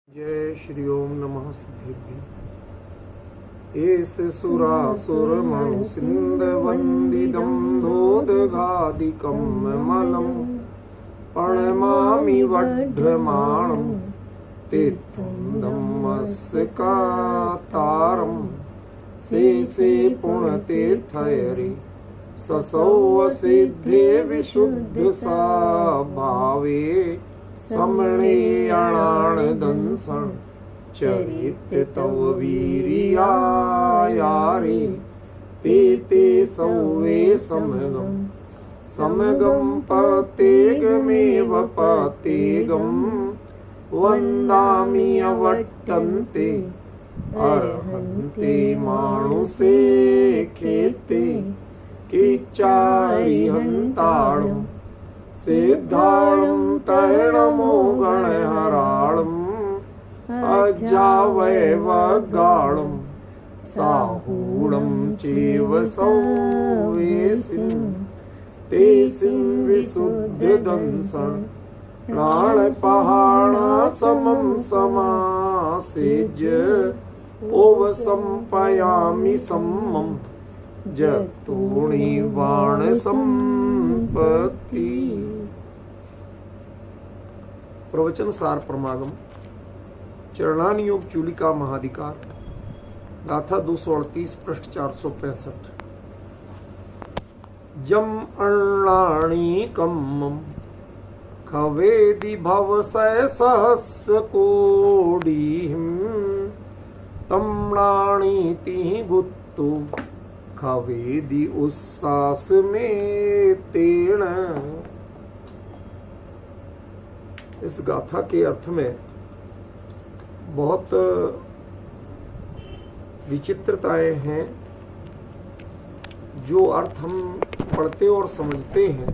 जय श्री ओम नमः सिद्धेभ्य। एस सुरासुर मणु सिंध वंदिदं धोदघादिकं मलं प्रणमामि वढ्ढमाणं तीर्थं धम्मस्कातारं शेषे पुण्यतीर्थयरि ससौ सिद्धे विशुद्ध सा भावे समणे अणाणदंसं चरित तव वीर्यायारे ते सौवे समगम पतेगमेव पतेगं वन्दामि अवट्टन्ते अर्हन्ते मानुषे खेते कीच्चारिहन्ताणम् सिद्धाणं तैणमो गणहराणं अजावैवगाणं साहूणं चैव संवेसिं तेसिं विशुद्धदंसं प्राणपहाणासमं समासेज्य ओवसंपयामि सम्मं जतोणिवाण संपत्ति। प्रवचन सार परमागम चरणान योग चूलिका महाधिकार गाथा 238 पृष्ठ 465। जम अण्णाणि कम्मं खवेदि भवसय सहस्र कोडिहिं तम्णाणीति गुत्तो खवेदि उस्सास में तेण। इस गाथा के अर्थ में बहुत विचित्रताएं हैं। जो अर्थ हम पढ़ते और समझते हैं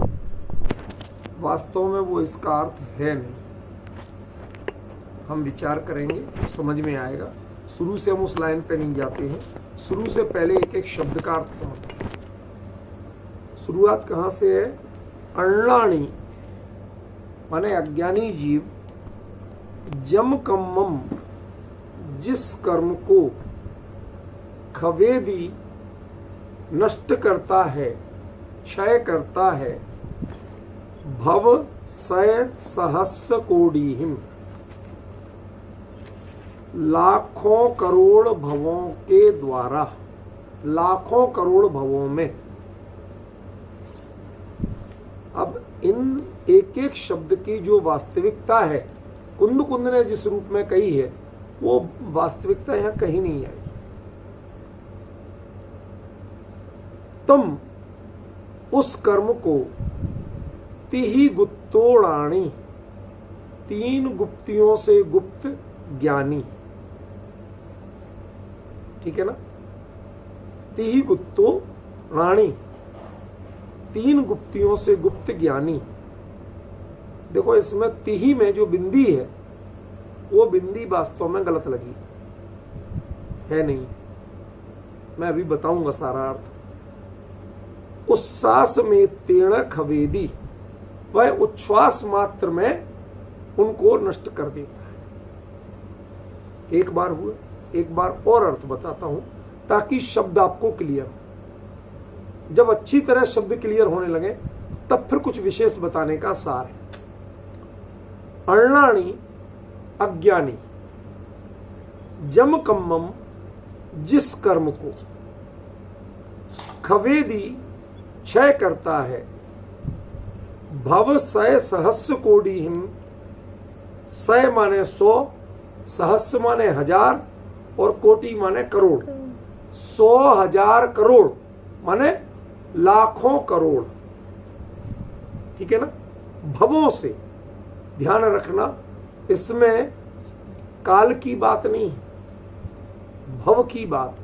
वास्तव में वो इसका अर्थ है नहीं। हम विचार करेंगे तो समझ में आएगा। शुरू से हम उस लाइन पे नहीं जाते हैं, शुरू से पहले एक एक शब्द का अर्थ समझते हैं। शुरुआत कहाँ से है? अण्णाणि माने अज्ञानी जीव, जम कम्मम जिस कर्म को, खवेदी नष्ट करता है, क्षय करता है, भव सय सहस्र कोडिहिम लाखों करोड़ भवों के द्वारा, लाखों करोड़ भवों में। अब इन एक एक शब्द की जो वास्तविकता है, कुंद कुंद ने जिस रूप में कही है वो वास्तविकता यहां कहीं नहीं आई। तुम उस कर्म को तिहि गुप्तोड़ाणी, तीन गुप्तियों से गुप्त ज्ञानी, ठीक है ना। तिहि गुप्तो राणी, तीन गुप्तियों से गुप्त ज्ञानी। देखो इसमें तिहि में जो बिंदी है वो बिंदी वास्तव में गलत लगी है नहीं। मैं अभी बताऊंगा सारा अर्थ। उच्छ्वास में तेण खवेदी, वह उच्छ्वास मात्र में उनको नष्ट कर देता है। एक बार हुआ, एक बार और अर्थ बताता हूं ताकि शब्द आपको क्लियर हो। जब अच्छी तरह शब्द क्लियर होने लगे तब फिर कुछ विशेष बताने का सार है। अण्णाणि अज्ञानी, जम कम्मम जिस कर्म को, खवेदी क्षय करता है, भव सय सहस्र कोडिहिम, सय माने 100, सहस्र माने 1000 और कोटि माने करोड़। 100,000 करोड़ माने लाखों करोड़, ठीक है ना। भवों से ध्यान रखना, इसमें काल की बात नहीं है, भव की बात।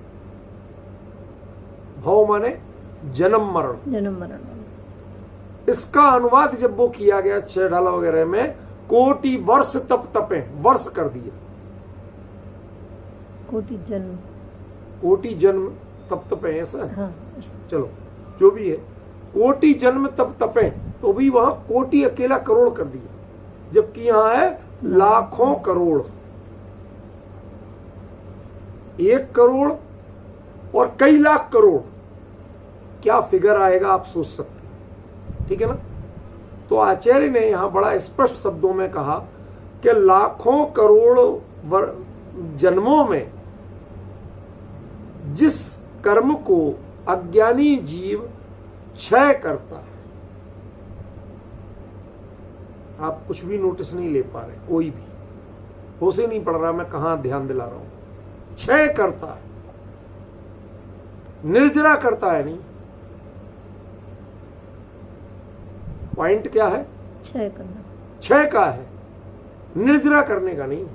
भव माने जन्म मरण, जन्म मरण। इसका अनुवाद जब वो किया गया छेड़ाला वगैरह में, कोटि वर्ष तप तपे, वर्ष कर दिया। कोटि जन्म, कोटि जन्म तप तपे, ऐसा है। हाँ। चलो जो भी है, कोटि जन्म तप तपे, तो भी वहां कोटि अकेला करोड़ कर दिया, जबकि यहां है लाखों करोड़। 1 करोड़ और कई लाख करोड़, क्या फिगर आएगा आप सोच सकते हैं। ठीक है ना। तो आचार्य ने यहां बड़ा स्पष्ट शब्दों में कहा कि लाखों करोड़ जन्मों में जिस कर्म को अज्ञानी जीव क्षय करता है, आप कुछ भी नोटिस नहीं ले पा रहे, कोई भी होश ही नहीं पड़ रहा मैं कहां ध्यान दिला रहा हूं। क्षय करता है, निर्जरा करता है नहीं। पॉइंट क्या है? क्षय करना, क्षय का है, निर्जरा करने का नहीं।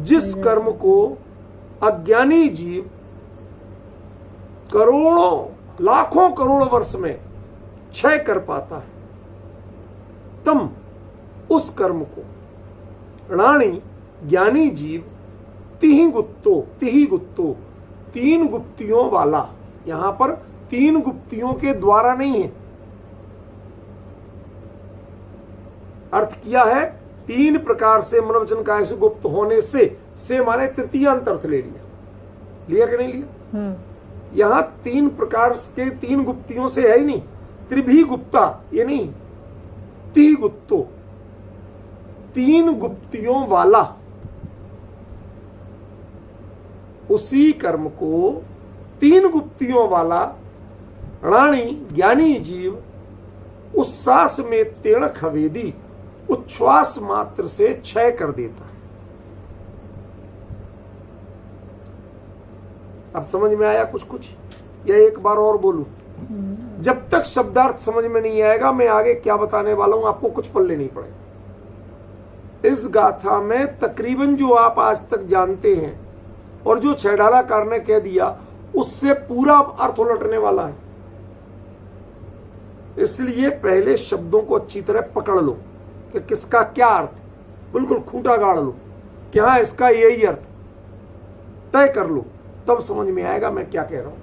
जिस कर्म को अज्ञानी जीव करोड़ों लाखों करोड़ वर्ष में क्षय कर पाता है, तम उस कर्म को राणी ज्ञानी जीव तिहि गुप्तो 3 गुप्तियों वाला, यहां पर 3 गुप्तियों के द्वारा नहीं है, अर्थ किया है 3 प्रकार से मनोवचन काया से गुप्त होने से माने तृतीयांत अर्थ ले लिया कि नहीं लिया। यहां 3 प्रकार के 3 गुप्तियों से है ही नहीं, त्रिभी गुप्ता ये नहीं, ति गुप्तो 3 गुप्तियों वाला उसी कर्म को 3 गुप्तियों वाला राणी ज्ञानी जीव उच्छ्वास में तेण खवेदी उच्छ्वास मात्र से क्षय कर देता है। अब समझ में आया कुछ? या एक बार और बोलूं? जब तक शब्दार्थ समझ में नहीं आएगा मैं आगे क्या बताने वाला हूं आपको कुछ पल्ले नहीं पड़ेगा। इस गाथा में तकरीबन जो आप आज तक जानते हैं और जो छैडालाकार ने कह दिया उससे पूरा अर्थ उलटने वाला है। इसलिए पहले शब्दों को अच्छी तरह पकड़ लो कि किसका क्या अर्थ, बिल्कुल खूंटा गाड़ लो कि हाँ इसका यही अर्थ तय कर लो, तब समझ में आएगा मैं क्या कह रहा हूं।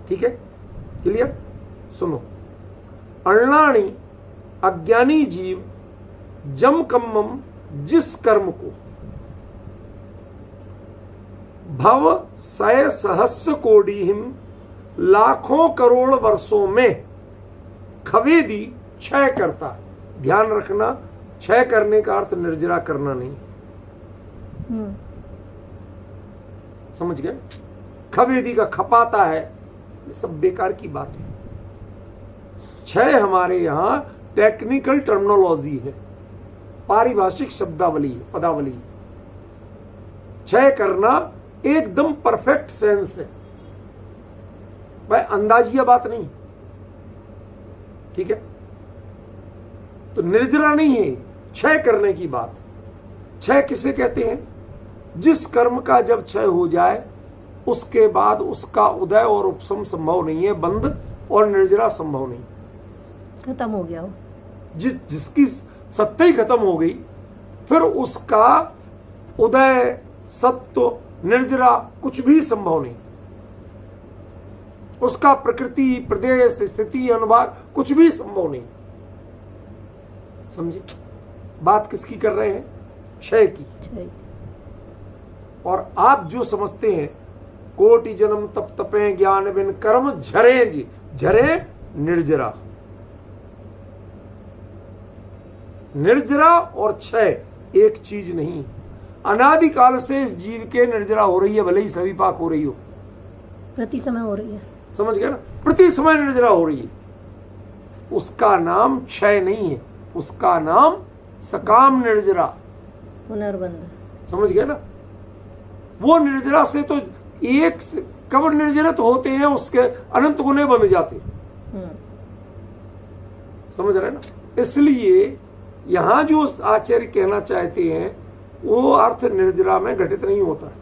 ठीक है, क्लियर? सुनो, अण्णाणी अज्ञानी जीव जम कम्मम जिस कर्म को भव 100 सहस्र कोडिहिम लाखों करोड़ वर्षों में खवेदी क्षय करता है। ध्यान रखना, क्षय करने का अर्थ निर्जरा करना नहीं। समझ गए? खवेदी का खपाता है, ये सब बेकार की बात है। क्षय हमारे यहां टेक्निकल टर्मिनोलॉजी है, पारिभाषिक शब्दावली है, पदावली है। क्षय करना एकदम परफेक्ट सेंस है भाई, अंदाजिया बात नहीं। ठीक है, तो निर्जरा नहीं है, क्षय करने की बात। क्षय किसे कहते हैं? जिस कर्म का जब क्षय हो जाए उसके बाद उसका उदय और उपशम संभव नहीं है, बंध और निर्जरा संभव नहीं, खत्म हो गया हो। जिसकी सत्ता ही खत्म हो गई, फिर उसका उदय, सत्व, निर्जरा कुछ भी संभव नहीं। उसका प्रकृति, प्रदेश, स्थिति, अनुभाग कुछ भी संभव नहीं। समझे? बात किसकी कर रहे हैं? क्षय की। और आप जो समझते हैं कोटि जन्म तप तपे ज्ञान बिन कर्म झरे जी, झरे निर्जरा। निर्जरा और क्षय एक चीज नहीं। अनादिकाल से इस जीव के निर्जरा हो रही है, भले ही सभी पाक हो रही हो, प्रति समय हो रही है। समझ गए ना? प्रति समय निर्जरा हो रही है। उसका नाम क्षय नहीं है, उसका नाम सकाम निर्जरा, पुनर्बंध। समझ गए ना? वो निर्जरा से तो एक कब निर्जरित होते हैं उसके अनंत गुने बन जाते। समझ रहे ना? इसलिए यहां जो आचार्य कहना चाहते हैं वो अर्थ निर्जरा में घटित नहीं होता है।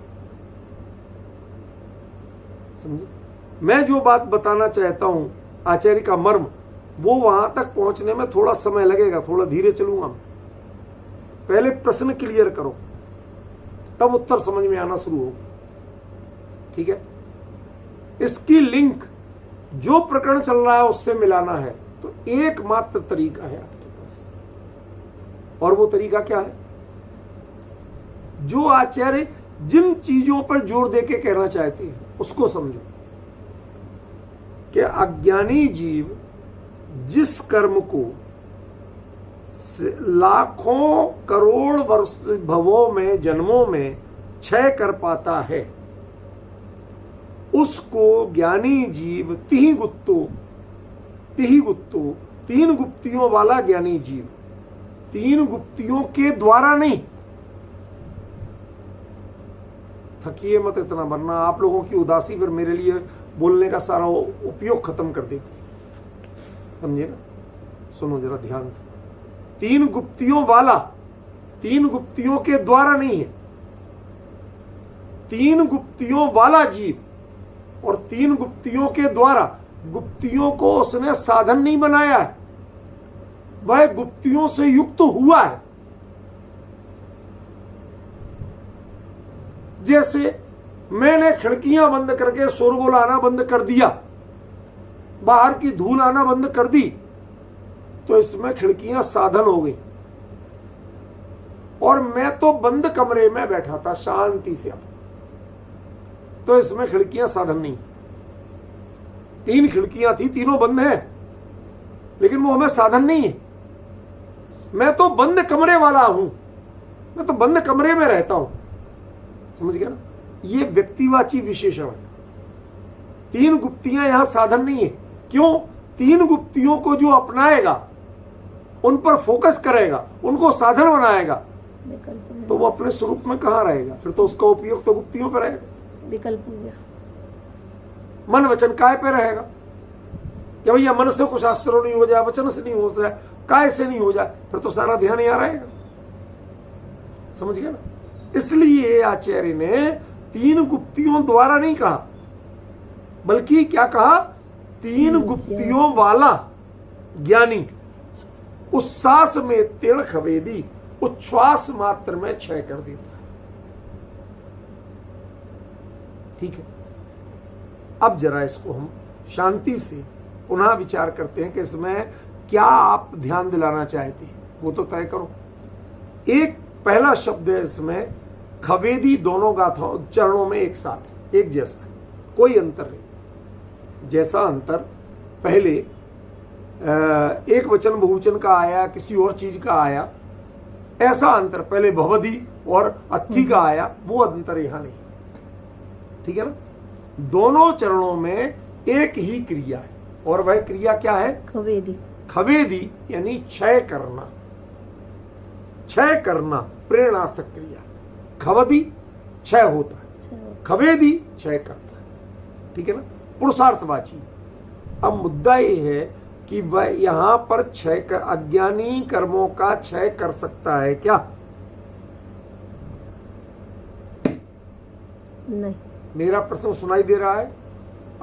समझे? मैं जो बात बताना चाहता हूं आचार्य का मर्म, वो वहां तक पहुंचने में थोड़ा समय लगेगा, थोड़ा धीरे चलूंगा मैं। पहले प्रश्न क्लियर करो, तब उत्तर समझ में आना शुरू हो। ठीक है? इसकी लिंक जो प्रकरण चल रहा है उससे मिलाना है तो एकमात्र तरीका है आपके पास, और वो तरीका क्या है? जो आचार्य जिन चीजों पर जोर देके कहना चाहते हैं उसको समझो कि अज्ञानी जीव जिस कर्म को लाखों करोड़ वर्ष भवों में जन्मों में क्षय कर पाता है, उसको ज्ञानी जीव तीन गुप्तियों वाला ज्ञानी जीव, तीन गुप्तियों के द्वारा नहीं। थकिए मत इतना, वरना आप लोगों की उदासी फिर मेरे लिए बोलने का सारा उपयोग खत्म कर देगी। समझे ना? सुनो जरा ध्यान से। तीन गुप्तियों वाला, तीन गुप्तियों के द्वारा नहीं है, तीन गुप्तियों वाला जीव और तीन गुप्तियों के द्वारा। गुप्तियों को उसने साधन नहीं बनाया है, वह गुप्तियों से युक्त हुआ है। जैसे मैंने खिड़कियां बंद करके शोरगुल आना बंद कर दिया, बाहर की धूल आना बंद कर दी, तो इसमें खिड़कियां साधन हो गई। और मैं तो बंद कमरे में बैठा था शांति से, तो इसमें खिड़कियां साधन नहीं। तीन खिड़कियां थी, तीनों बंद हैं, लेकिन वो हमें साधन नहीं है। मैं तो बंद कमरे वाला हूं, मैं तो बंद कमरे में रहता हूं। समझ गया ना? ये व्यक्तिवाची विशेषण है। तीन गुप्तियां यहां साधन नहीं है। क्यों? तीन गुप्तियों को जो अपनाएगा, उन पर फोकस करेगा, उनको साधन बनाएगा, तो वो अपने स्वरूप में कहां रहेगा? फिर तो उसका उपयोग तो गुप्तियों पर रहेगा। विकल्प हो गया। मन वचन काय पे रहेगा? कि भैया मन से कुछ आश्चर्य नहीं हो जाए, वचन से नहीं हो जाए, काय से नहीं हो जाए, फिर तो सारा ध्यान यहां रहेगा। समझ गया ना? इसलिए आचार्य ने तीन गुप्तियों द्वारा नहीं कहा, बल्कि क्या कहा? तीन गुप्तियों वाला ज्ञानी उच्छ्वास में तीर्ण खवेदी, उच्छ्वास मात्र में क्षय कर देता है। ठीक है, अब जरा इसको हम शांति से पुनः विचार करते हैं कि इसमें क्या आप ध्यान दिलाना चाहते हैं, वो तो तय करो। एक पहला शब्द है इसमें खवेदी, दोनों गाथाओं चरणों में एक साथ है, एक जैसा है, कोई अंतर नहीं। जैसा अंतर पहले एक वचन बहुवचन का आया, किसी और चीज का आया, ऐसा अंतर पहले भवदी और अत्थि का आया, वो अंतर यहां नहीं। ठीक है ना? दोनों चरणों में एक ही क्रिया है, और वह क्रिया क्या है? खवेदी। खवेदी यानी क्षय करना, क्षय करना, प्रेरणार्थक क्रिया। खवदी क्षय होता है, खवेदी क्षय करता है। ठीक है ना? पुरुषार्थवाची। अब मुद्दा यह है कि वह यहां पर क्षय कर, अज्ञानी कर्मों का क्षय कर सकता है क्या? नहीं। मेरा प्रश्न सुनाई दे रहा है?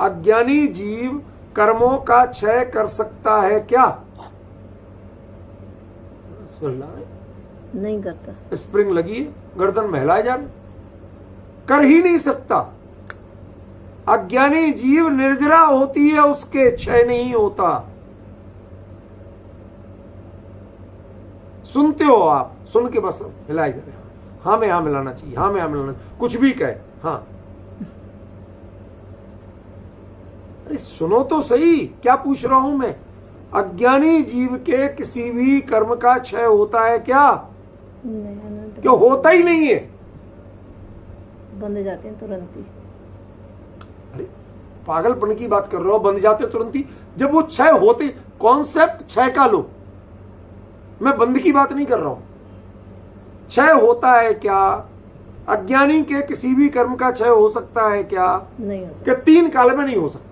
अज्ञानी जीव कर्मों का क्षय कर सकता है क्या? सुन रहा है? नहीं करता। स्प्रिंग लगी है, गर्दन महलाए जा रही, कर ही नहीं सकता। अज्ञानी जीव निर्जरा होती है, उसके क्षय नहीं होता। सुनते हो आप, सुन के बस हिलाए जा रहे हैं। हाँ में हाँ मिलाना चाहिए, हाँ में हाँ मिलाना चाहिए, कुछ भी कहे। हाँ, अरे सुनो तो सही, क्या पूछ रहा हूं मैं? अज्ञानी जीव के किसी भी कर्म का क्षय होता है क्या? नहीं, क्यों? होता ही नहीं है। बंद जाते हैं तुरंत ही। अरे पागलपन की बात कर रहे हो, बंद जाते तुरंत ही? जब वो क्षय होते, कॉन्सेप्ट क्षय का लो, मैं बंद की बात नहीं कर रहा हूं। क्षय होता है क्या? अज्ञानी के किसी भी कर्म का क्षय हो सकता है क्या? नहीं हो सकता। क्या तीन काल में नहीं हो सकता?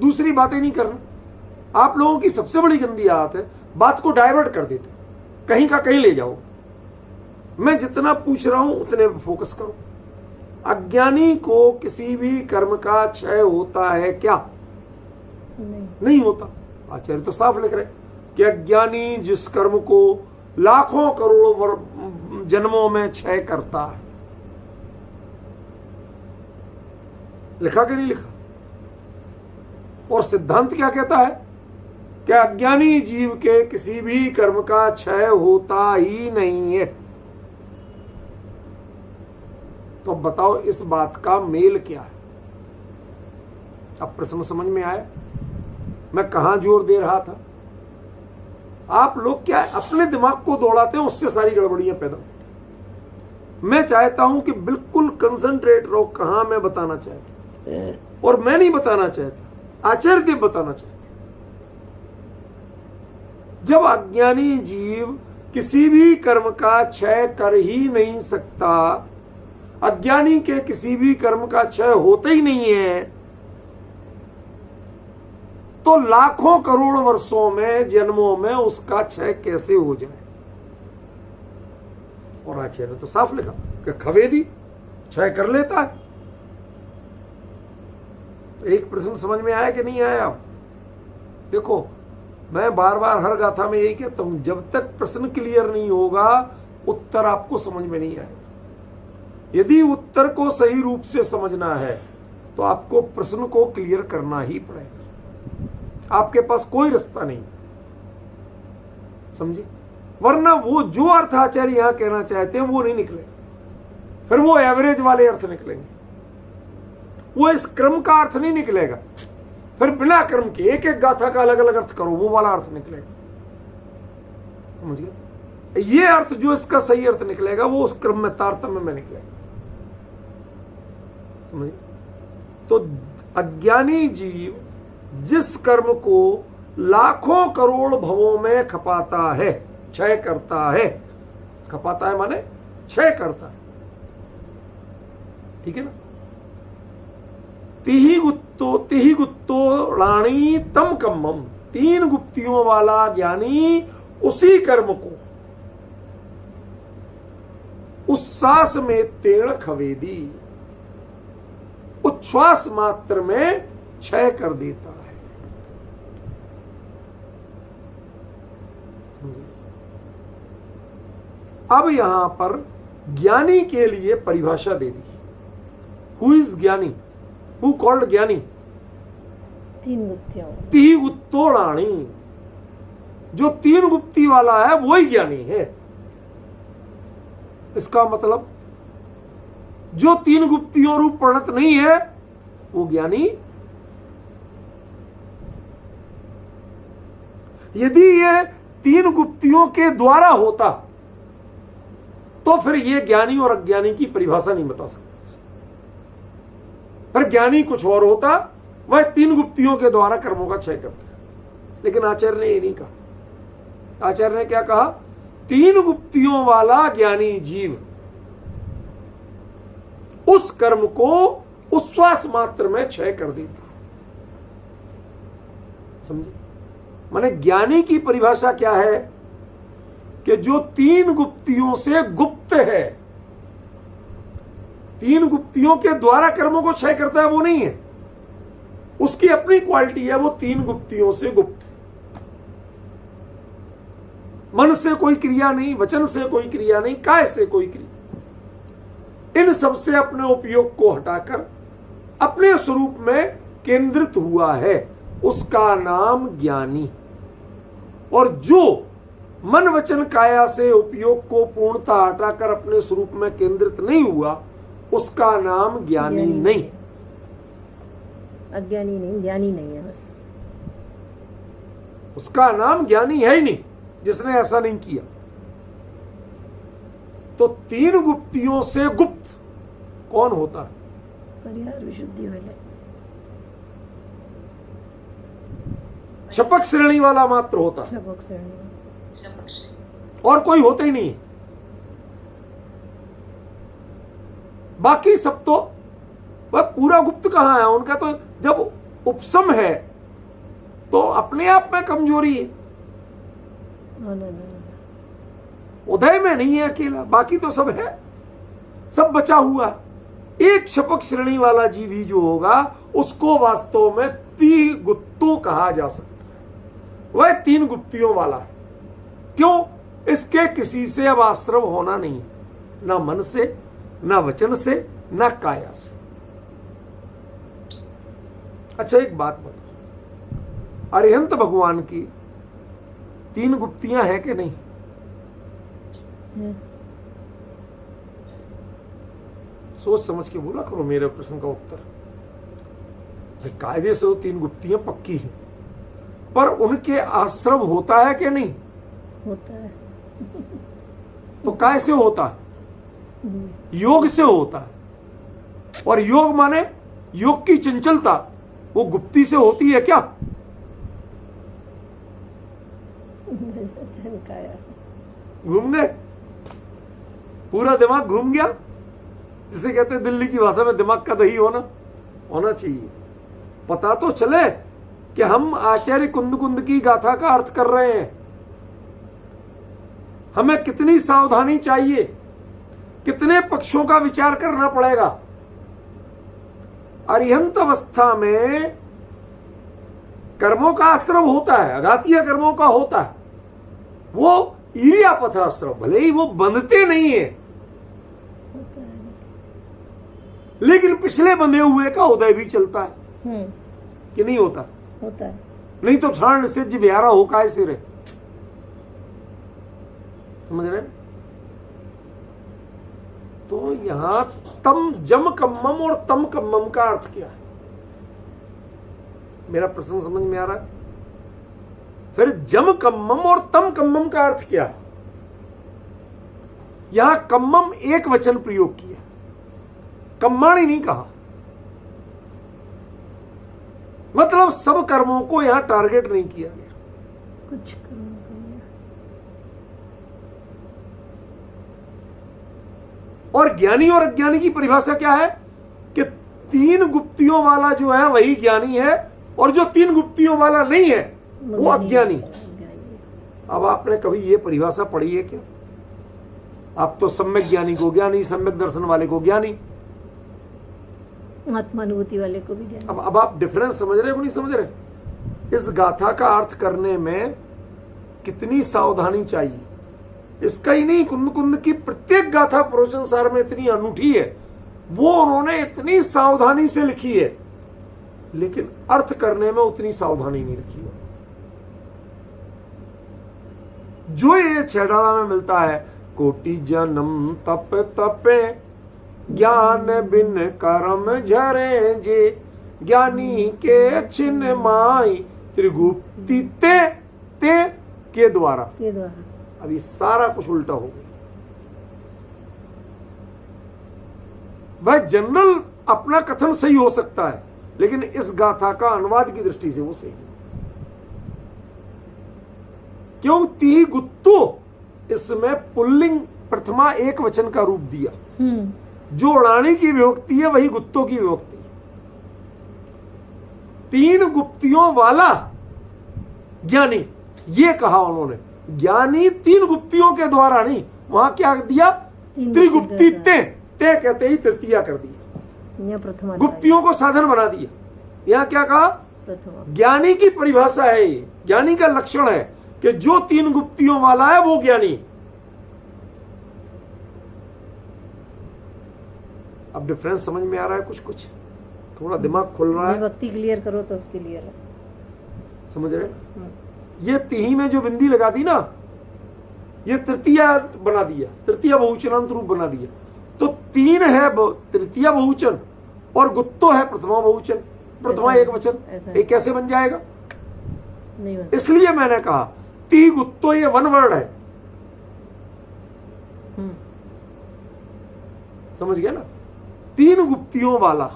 दूसरी बातें नहीं करना। आप लोगों की सबसे बड़ी गंदी आदत है, बात को डाइवर्ट कर देते, कहीं का कहीं ले जाओ। मैं जितना पूछ रहा हूं उतने पर फोकस करो। अज्ञानी को किसी भी कर्म का क्षय होता है क्या? नहीं होता। आचार्य तो साफ लिख रहे कि अज्ञानी जिस कर्म को लाखों करोड़ों जन्मों में क्षय करता है। लिखा कि नहीं लिखा? और सिद्धांत क्या कहता है कि अज्ञानी जीव के किसी भी कर्म का क्षय होता ही नहीं है। तो अब बताओ इस बात का मेल क्या है? अब प्रश्न समझ में आया मैं कहां जोर दे रहा था? आप लोग क्या अपने दिमाग को दौड़ाते हैं, उससे सारी गड़बड़ियां पैदा होती। मैं चाहता हूं कि बिल्कुल कंसंट्रेट रहो कहां मैं बताना चाहता, और मैं नहीं बताना चाहता, आचार्य देव बताना चाहते। जब अज्ञानी जीव किसी भी कर्म का क्षय कर ही नहीं सकता, अज्ञानी के किसी भी कर्म का क्षय होता ही नहीं है, तो लाखों करोड़ वर्षों में, जन्मों में उसका क्षय कैसे हो जाए? और आचार्य ने तो साफ लिखा कि खवेदी क्षय कर लेता है। तो एक प्रश्न समझ में आया कि नहीं आया? देखो मैं बार बार हर गाथा में यही कहता हूं, जब तक प्रश्न क्लियर नहीं होगा उत्तर आपको समझ में नहीं आएगा। यदि उत्तर को सही रूप से समझना है तो आपको प्रश्न को क्लियर करना ही पड़ेगा, आपके पास कोई रास्ता नहीं, समझे? वरना वो जो अर्थ आचार्य यहां कहना चाहते हैं वो नहीं निकले, फिर वो एवरेज वाले अर्थ निकलेंगे, वो इस क्रम का अर्थ नहीं निकलेगा। फिर बिना क्रम के एक एक गाथा का अलग अलग अर्थ करो, वो वाला अर्थ निकलेगा, समझ गए? ये अर्थ जो इसका सही अर्थ निकलेगा वो उस क्रम में, तारतम्य में निकलेगा, समझे? तो अज्ञानी जीव जिस कर्म को लाखों करोड़ भवों में खपाता है, क्षय करता है, खपाता है माने क्षय करता है, ठीक है ना? तिहि गुप्तो राणी तम कम्मम, 3 गुप्तियों वाला ज्ञानी उसी कर्म को उच्छ्वास में तेण खवेदी, उच्छ्वास मात्र में क्षय कर देता है। अब यहां पर ज्ञानी के लिए परिभाषा दे दी। हु इज ज्ञानी? हु कॉल्ड ज्ञानी? 3 गुप्तियों, 3 गुप्तो राणी, जो 3 गुप्ती वाला है वही ज्ञानी है। इसका मतलब जो 3 गुप्तियों रूप प्रणत नहीं है वो ज्ञानी। यदि ये 3 गुप्तियों के द्वारा होता तो फिर ये ज्ञानी और अज्ञानी की परिभाषा नहीं बता सकता, पर ज्ञानी कुछ और होता, वह 3 गुप्तियों के द्वारा कर्मों का क्षय करता है। लेकिन आचार्य ने ये नहीं कहा। आचार्य ने क्या कहा? 3 गुप्तियों वाला ज्ञानी जीव उस कर्म को उच्छ्वास मात्र में क्षय कर देता। समझे? माने ज्ञानी की परिभाषा क्या है कि जो 3 गुप्तियों से गुप्त है, 3 गुप्तियों के द्वारा कर्मों को क्षय करता है, वो नहीं है, उसकी अपनी क्वालिटी है, वो 3 गुप्तियों से गुप्त है। मन से कोई क्रिया नहीं, वचन से कोई क्रिया नहीं, काय से कोई क्रिया, इन सब से अपने उपयोग को हटाकर अपने स्वरूप में केंद्रित हुआ है, उसका नाम ज्ञानी। और जो मन वचन काया से उपयोग को पूर्णता हटाकर अपने स्वरूप में केंद्रित नहीं हुआ, उसका नाम ज्ञानी नहीं। अज्ञानी नहीं, ज्ञानी नहीं है बस, उसका नाम ज्ञानी है ही नहीं जिसने ऐसा नहीं किया। तो 3 गुप्तियों से गुप्त कौन होता है? परिहार विशुद्धि वाले, शपक श्रेणी वाला मात्र होता है, शपक श्रेणी, और कोई होता ही नहीं। बाकी सब तो वह पूरा गुप्त कहां है उनका? तो जब उपसम है तो अपने आप में कमजोरी है, उदय में नहीं है अकेला, बाकी तो सब है, सब बचा हुआ। एक शपक श्रेणी वाला जीव ही जो होगा उसको वास्तव में 3 गुप्तो कहा जा सकता है, वह 3 गुप्तियों वाला है। क्यों? इसके किसी से अब आश्रव होना नहीं, ना मन से, ना वचन से, ना काया से। अच्छा एक बात बताओ, अरिहंत भगवान की 3 गुप्तियां हैं कि नहीं? सोच समझ के बोला करो मेरे प्रश्न का उत्तर। भाई कायदे से वो 3 गुप्तियां पक्की हैं, पर उनके आश्रम होता है कि नहीं? होता है। तो कैसे होता है? योग से होता है। और योग माने योग की चंचलता वो गुप्ती से होती है क्या? चमकाया। घूम गए, पूरा दिमाग घूम गया। जिसे कहते हैं दिल्ली की भाषा में दिमाग का दही होना चाहिए। पता तो चले कि हम आचार्य कुंद कुंद की गाथा का अर्थ कर रहे हैं। हमें कितनी सावधानी चाहिए, कितने पक्षों का विचार करना पड़ेगा। अरिहंत अवस्था में कर्मों का आश्रम होता है, अघातीय कर्मों का होता है। वो ईर्यापथ आश्रम, भले ही वो बंधते नहीं है, होता है। लेकिन पिछले बंधे हुए का उदय भी चलता है कि नहीं होता? होता है। नहीं तो क्षण से विहारा हो काय सिरे। समझ रहे? तो यहां तम जम कम्मम और तम कम्मम का अर्थ क्या है? मेरा प्रश्न समझ में आ रहा है? फिर जम कम्मम और तम कम्मम का अर्थ क्या है? यहां कम्मम एक वचन प्रयोग किया, कम्माणी नहीं कहा। मतलब सब कर्मों को यहां टारगेट नहीं किया गया। कुछ कर्म करना। और ज्ञानी और अज्ञानी की परिभाषा क्या है कि 3 गुप्तियों वाला जो है वही ज्ञानी है, और जो 3 गुप्तियों वाला नहीं है वो अज्ञानी। अब आपने कभी ये परिभाषा पढ़ी है क्या? आप तो सम्यक ज्ञानी को ज्ञानी, सम्यक दर्शन वाले को ज्ञानी, आत्मानुभूति वाले को भी ज्ञान। अब आप डिफरेंस समझ रहे हो नहीं समझ रहे? इस गाथा का अर्थ करने में कितनी सावधानी चाहिए, इसका ही नहीं, कुंद कुंद की प्रत्येक गाथा प्रवचन सार में इतनी अनूठी है, वो उन्होंने इतनी सावधानी से लिखी है, लेकिन अर्थ करने में उतनी सावधानी नहीं रखी है। जो ये छेड़ाला में मिलता है, कोटि जन्म तप तपे ज्ञान बिन कर्म झरे जे, ज्ञानी के छिन्न माई त्रिगुप्ति ते के द्वारा। अब ये सारा कुछ उल्टा हो गया। वह जनरल अपना कथन सही हो सकता है, लेकिन इस गाथा का अनुवाद की दृष्टि से वो सही है। क्यों? ती गुत्तो, इसमें पुल्लिंग प्रथमा एक वचन का रूप दिया। जो उड़ाने की विभक्ति है वही गुप्तों की विभक्ति। 3 गुप्तियों वाला ज्ञानी, ये कहा उन्होंने। ज्ञानी 3 गुप्तियों के द्वारा नहीं, वहां क्या दिया? त्रिगुप्ति ते कहते ही तृतीया कर दिया, प्रथमा गुप्तियों को साधन बना दिया। यहां क्या कहा? प्रथमा। ज्ञानी की परिभाषा है ये, ज्ञानी का लक्षण है कि जो 3 गुप्तियों वाला है वो ज्ञानी। अब डिफरेंस समझ में आ रहा है? कुछ थोड़ा दिमाग खुल रहा है। विभक्ति क्लियर करो तो उसके लिए समझ रहे? ये तिही में जो बिंदी लगा दी ना, ये तृतीया बना दिया, तृतीया बहुवचनांत रूप बना दिया। तो 3 है तृतीया बहुवचन और गुत्तो है प्रथमा बहुवचन, प्रथमा एक वचन। ये कैसे बन जाएगा? नहीं। इसलिए मैंने कहा ती गुत्तो ये 1 वर्ड है। समझ गया ना? 3 गुप्तियों वाला,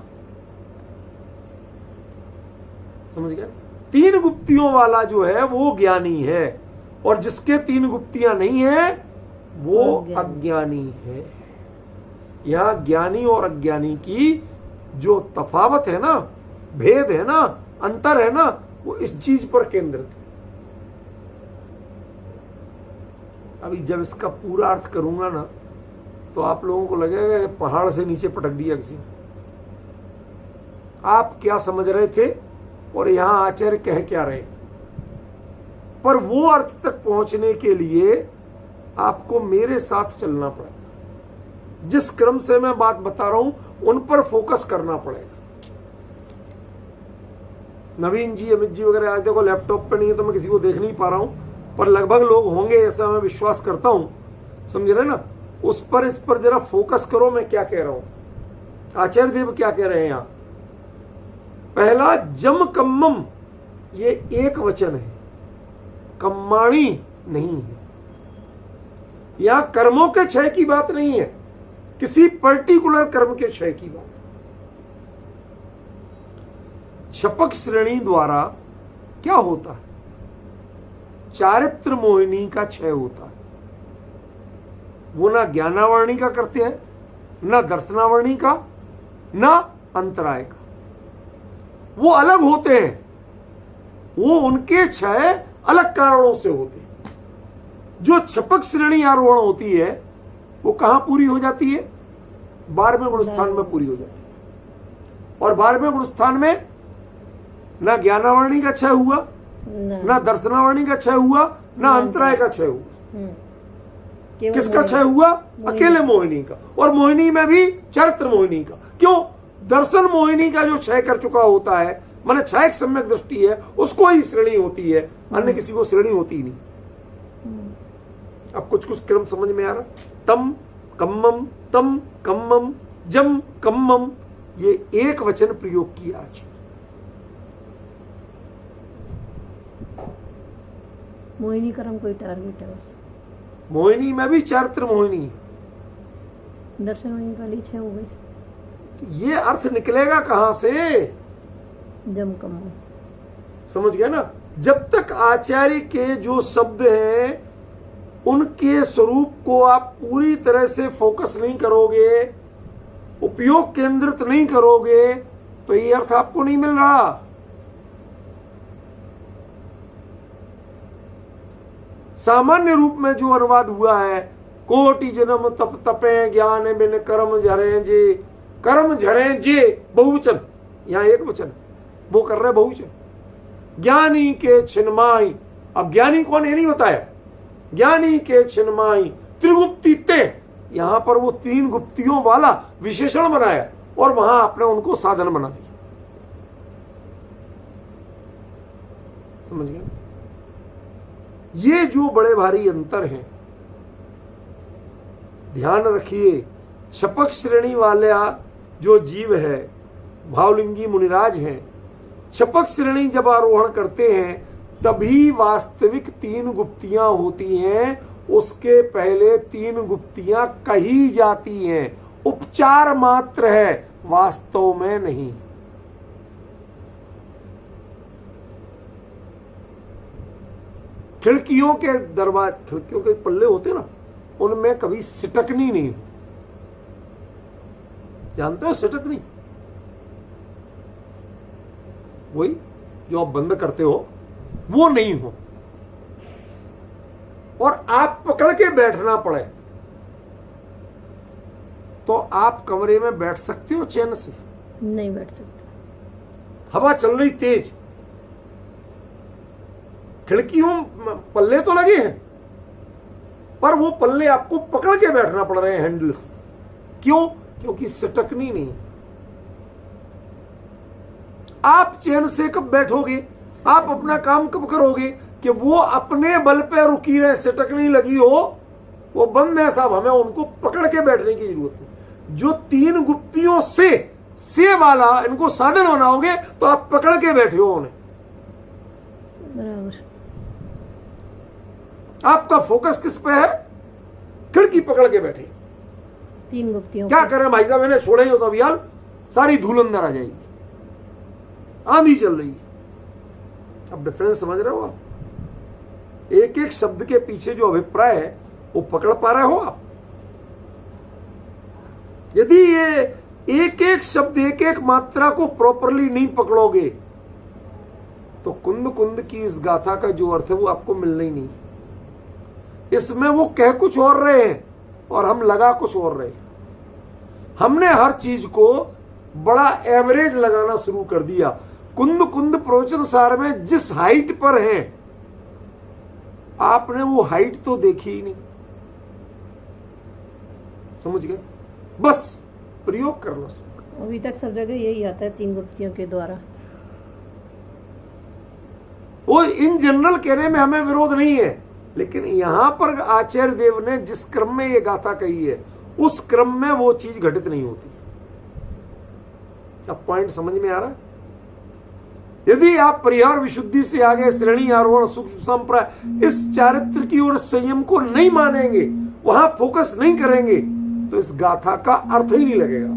समझ गया? 3 गुप्तियों वाला जो है वो ज्ञानी है, और जिसके 3 गुप्तियां नहीं है वो अज्ञानी है। यहां ज्ञानी और अज्ञानी की जो तफावत है ना, भेद है ना, अंतर है ना, वो इस चीज पर केंद्रित है। अभी जब इसका पूरा अर्थ करूंगा ना, तो आप लोगों को लगेगा कि पहाड़ से नीचे पटक दिया किसी ने। आप क्या समझ रहे थे और यहां आचार्य कह क्या रहे? पर वो अर्थ तक पहुंचने के लिए आपको मेरे साथ चलना पड़ेगा। जिस क्रम से मैं बात बता रहा हूं उन पर फोकस करना पड़ेगा। नवीन जी, अमित जी वगैरह आज देखो लैपटॉप पे नहीं है तो मैं किसी को देख नहीं पा रहा हूं, पर लगभग लोग होंगे ऐसा मैं विश्वास करता हूं। समझ रहे ना? उस पर, इस पर जरा फोकस करो मैं क्या कह रहा हूं। आचार्य देव क्या कह रहे हैं यहां? पहला जम कम्मम, ये एक वचन है, कम्माणी नहीं है। यहां कर्मों के क्षय की बात नहीं है, किसी पर्टिकुलर कर्म के क्षय की बात। क्षपक श्रेणी द्वारा क्या होता है? चारित्र मोहिनी का क्षय होता है। वो ना ज्ञानावर्णी का करते हैं, ना दर्शनावर्णी का, ना अंतराय का। वो अलग होते हैं, वो उनके क्षय अलग कारणों से होते हैं। जो क्षपक श्रेणी आरोहण होती है वो कहां पूरी हो जाती है? 12वें गुणस्थान में पूरी हो जाती है। और 12वें गुणस्थान में ना ज्ञानावर्णी का क्षय हुआ, ना दर्शनावर्णी का क्षय हुआ, ना अंतराय का क्षय हुआ। किसका क्षय हुआ? अकेले मोहिनी का। और मोहिनी में भी चरित्र मोहिनी का। क्यों? दर्शन मोहिनी का जो क्षय कर चुका होता है, माने क्षय सम्यक दृष्टि है, उसको ही श्रेणी होती है, अन्य किसी को श्रेणी होती नहीं। अब कुछ कुछ क्रम समझ में आ रहा? तम कम्मम जम कम्मम, ये एक वचन प्रयोग किया आज। मोहिनी कर्म कोई टारगेट है बस। मोहिनी में भी चारित्र मोहिनी, दर्शन मोहिनी वाली 6 हो गई। तो ये अर्थ निकलेगा कहां से? जम कम। समझ गया ना? जब तक आचार्य के जो शब्द हैं उनके स्वरूप को आप पूरी तरह से फोकस नहीं करोगे, उपयोग केंद्रित नहीं करोगे, तो ये अर्थ आपको नहीं मिल रहा। सामान्य रूप में जो अनुवाद हुआ है, कोटि जन्म तप तपे ज्ञान बिन कर्म झरे जे, कर्म झरे जे बहुवचन, यहां एक वचन, वो कर रहे बहुवचन। ज्ञानी के छिन्माई, अब ज्ञानी कौन ये नहीं बताया, ज्ञानी के छिन्माई त्रिगुप्ती ते, यहां पर वो 3 गुप्तियों वाला विशेषण बनाया और वहां आपने उनको साधन बना दिया। समझ गए? ये जो बड़े भारी अंतर हैं, ध्यान रखिए। क्षपक श्रेणी वाला जो जीव है, भावलिंगी मुनिराज हैं, क्षपक श्रेणी जब आरोहण करते हैं तभी वास्तविक 3 गुप्तियां होती हैं, उसके पहले 3 गुप्तियां कही जाती हैं, उपचार मात्र है, वास्तव में नहीं। खिड़कियों के दरवाजे, खिड़कियों के पल्ले होते ना, उनमें कभी सिटकनी नहीं हो। जानते हो सिटकनी? वही जो आप बंद करते हो वो नहीं हो, और आप पकड़ के बैठना पड़े तो आप कमरे में बैठ सकते हो चैन से? नहीं बैठ सकते। हवा चल रही तेज, खिड़कियों पल्ले तो लगे हैं पर वो पल्ले आपको पकड़ के बैठना पड़ रहे हैं हैंडल से। क्यों? क्योंकि सिटकनी नहीं। आप चैन से कब बैठोगे, आप अपना काम कब करोगे कि वो अपने बल पे रुकी रहे, सिटकनी लगी हो, वो बंद है साहब, हमें उनको पकड़ के बैठने की जरूरत है। जो 3 गुप्तियों से वाला इनको साधन बनाओगे तो आप पकड़ के बैठे हो उन्हें। बराबर। आपका फोकस किस पे है? खिड़की पकड़ के बैठे। 3 गुप्तियों क्या करें भाई साहब, मैंने छोड़े हो तो अभी यार सारी धूल अंदर आ जाएगी, आंधी चल रही है। अब डिफरेंस समझ रहे हो आप? एक एक शब्द के पीछे जो अभिप्राय है वो पकड़ पा रहे हो आप? यदि ये एक एक शब्द, एक एक मात्रा को प्रॉपरली नहीं पकड़ोगे तो कुंद कुंद की इस गाथा का जो अर्थ है वो आपको मिलना ही नहीं। इसमें वो कह कुछ और रहे हैं और हम लगा कुछ और रहे हैं। हमने हर चीज को बड़ा एवरेज लगाना शुरू कर दिया। कुंद कुंद प्रवचन सार में जिस हाइट पर है, आपने वो हाइट तो देखी ही नहीं। समझ गए? बस प्रयोग करना शुरू। अभी तक सब जगह यही आता है 3 गुप्तियों के द्वारा। वो इन जनरल कहने में हमें विरोध नहीं है, लेकिन यहां पर आचार्य देव ने जिस क्रम में ये गाथा कही है उस क्रम में वो चीज घटित नहीं होती। अब पॉइंट समझ में आ रहा है? यदि आप परिहार विशुद्धि से आगे श्रेणी आरोहण सूक्ष्म संप्रदाय इस चारित्र की ओर संयम को नहीं मानेंगे, वहां फोकस नहीं करेंगे, तो इस गाथा का अर्थ ही नहीं लगेगा।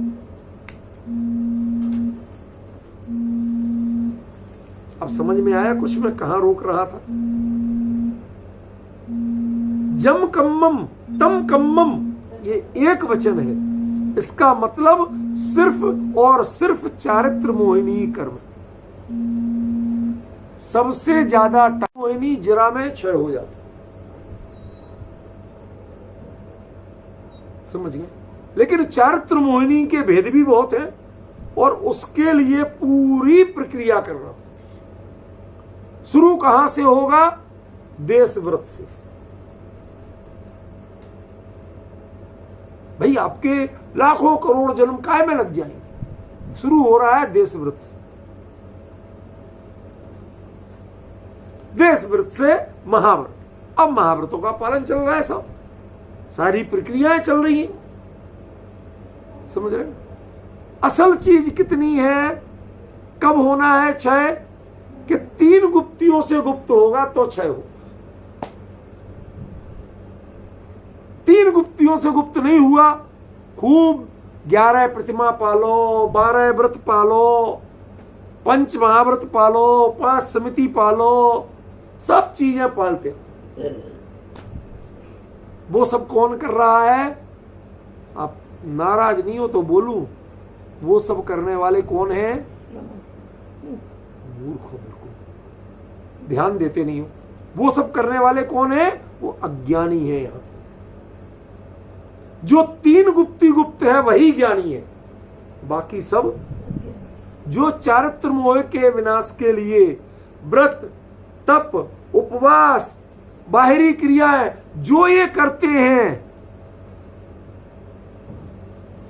अब समझ में आया कुछ मैं कहां रोक रहा था? जम कम्मम तम कम्मम, ये एक वचन है। इसका मतलब सिर्फ और सिर्फ चारित्र मोहिनी कर्म। सबसे ज्यादा मोहिनी जरा में क्षय हो जाता। समझ गए? लेकिन चारित्र मोहिनी के भेद भी बहुत हैं और उसके लिए पूरी प्रक्रिया करना। शुरू कहां से होगा? देश व्रत से। भाई आपके लाखों करोड़ जन्म काय में लग जाएंगे? शुरू हो रहा है देश व्रत से। देश व्रत से महाव्रत। अब महाव्रतों का पालन चल रहा है, सब सारी प्रक्रियाएं चल रही हैं। समझ रहे? असल चीज कितनी है, कब होना है क्षय? कि 3 गुप्तियों से गुप्त होगा तो क्षय हो। 3 गुप्तियों से गुप्त नहीं हुआ, खूब 11 प्रतिमा पालो, 12 व्रत पालो, 5 महाव्रत पालो, 5 समिति पालो, सब चीजें पालते। वो सब कौन कर रहा है? आप नाराज नहीं हो तो बोलूं, वो सब करने वाले कौन है? मूर्ख हो, बिल्कुल ध्यान देते नहीं हो। वो सब करने वाले कौन है? वो अज्ञानी है। यहां जो 3 गुप्ती गुप्त है वही ज्ञानी है, बाकी सब जो चारित्र मोह के विनाश के लिए व्रत, तप, उपवास, बाहरी क्रियाएं जो ये करते हैं,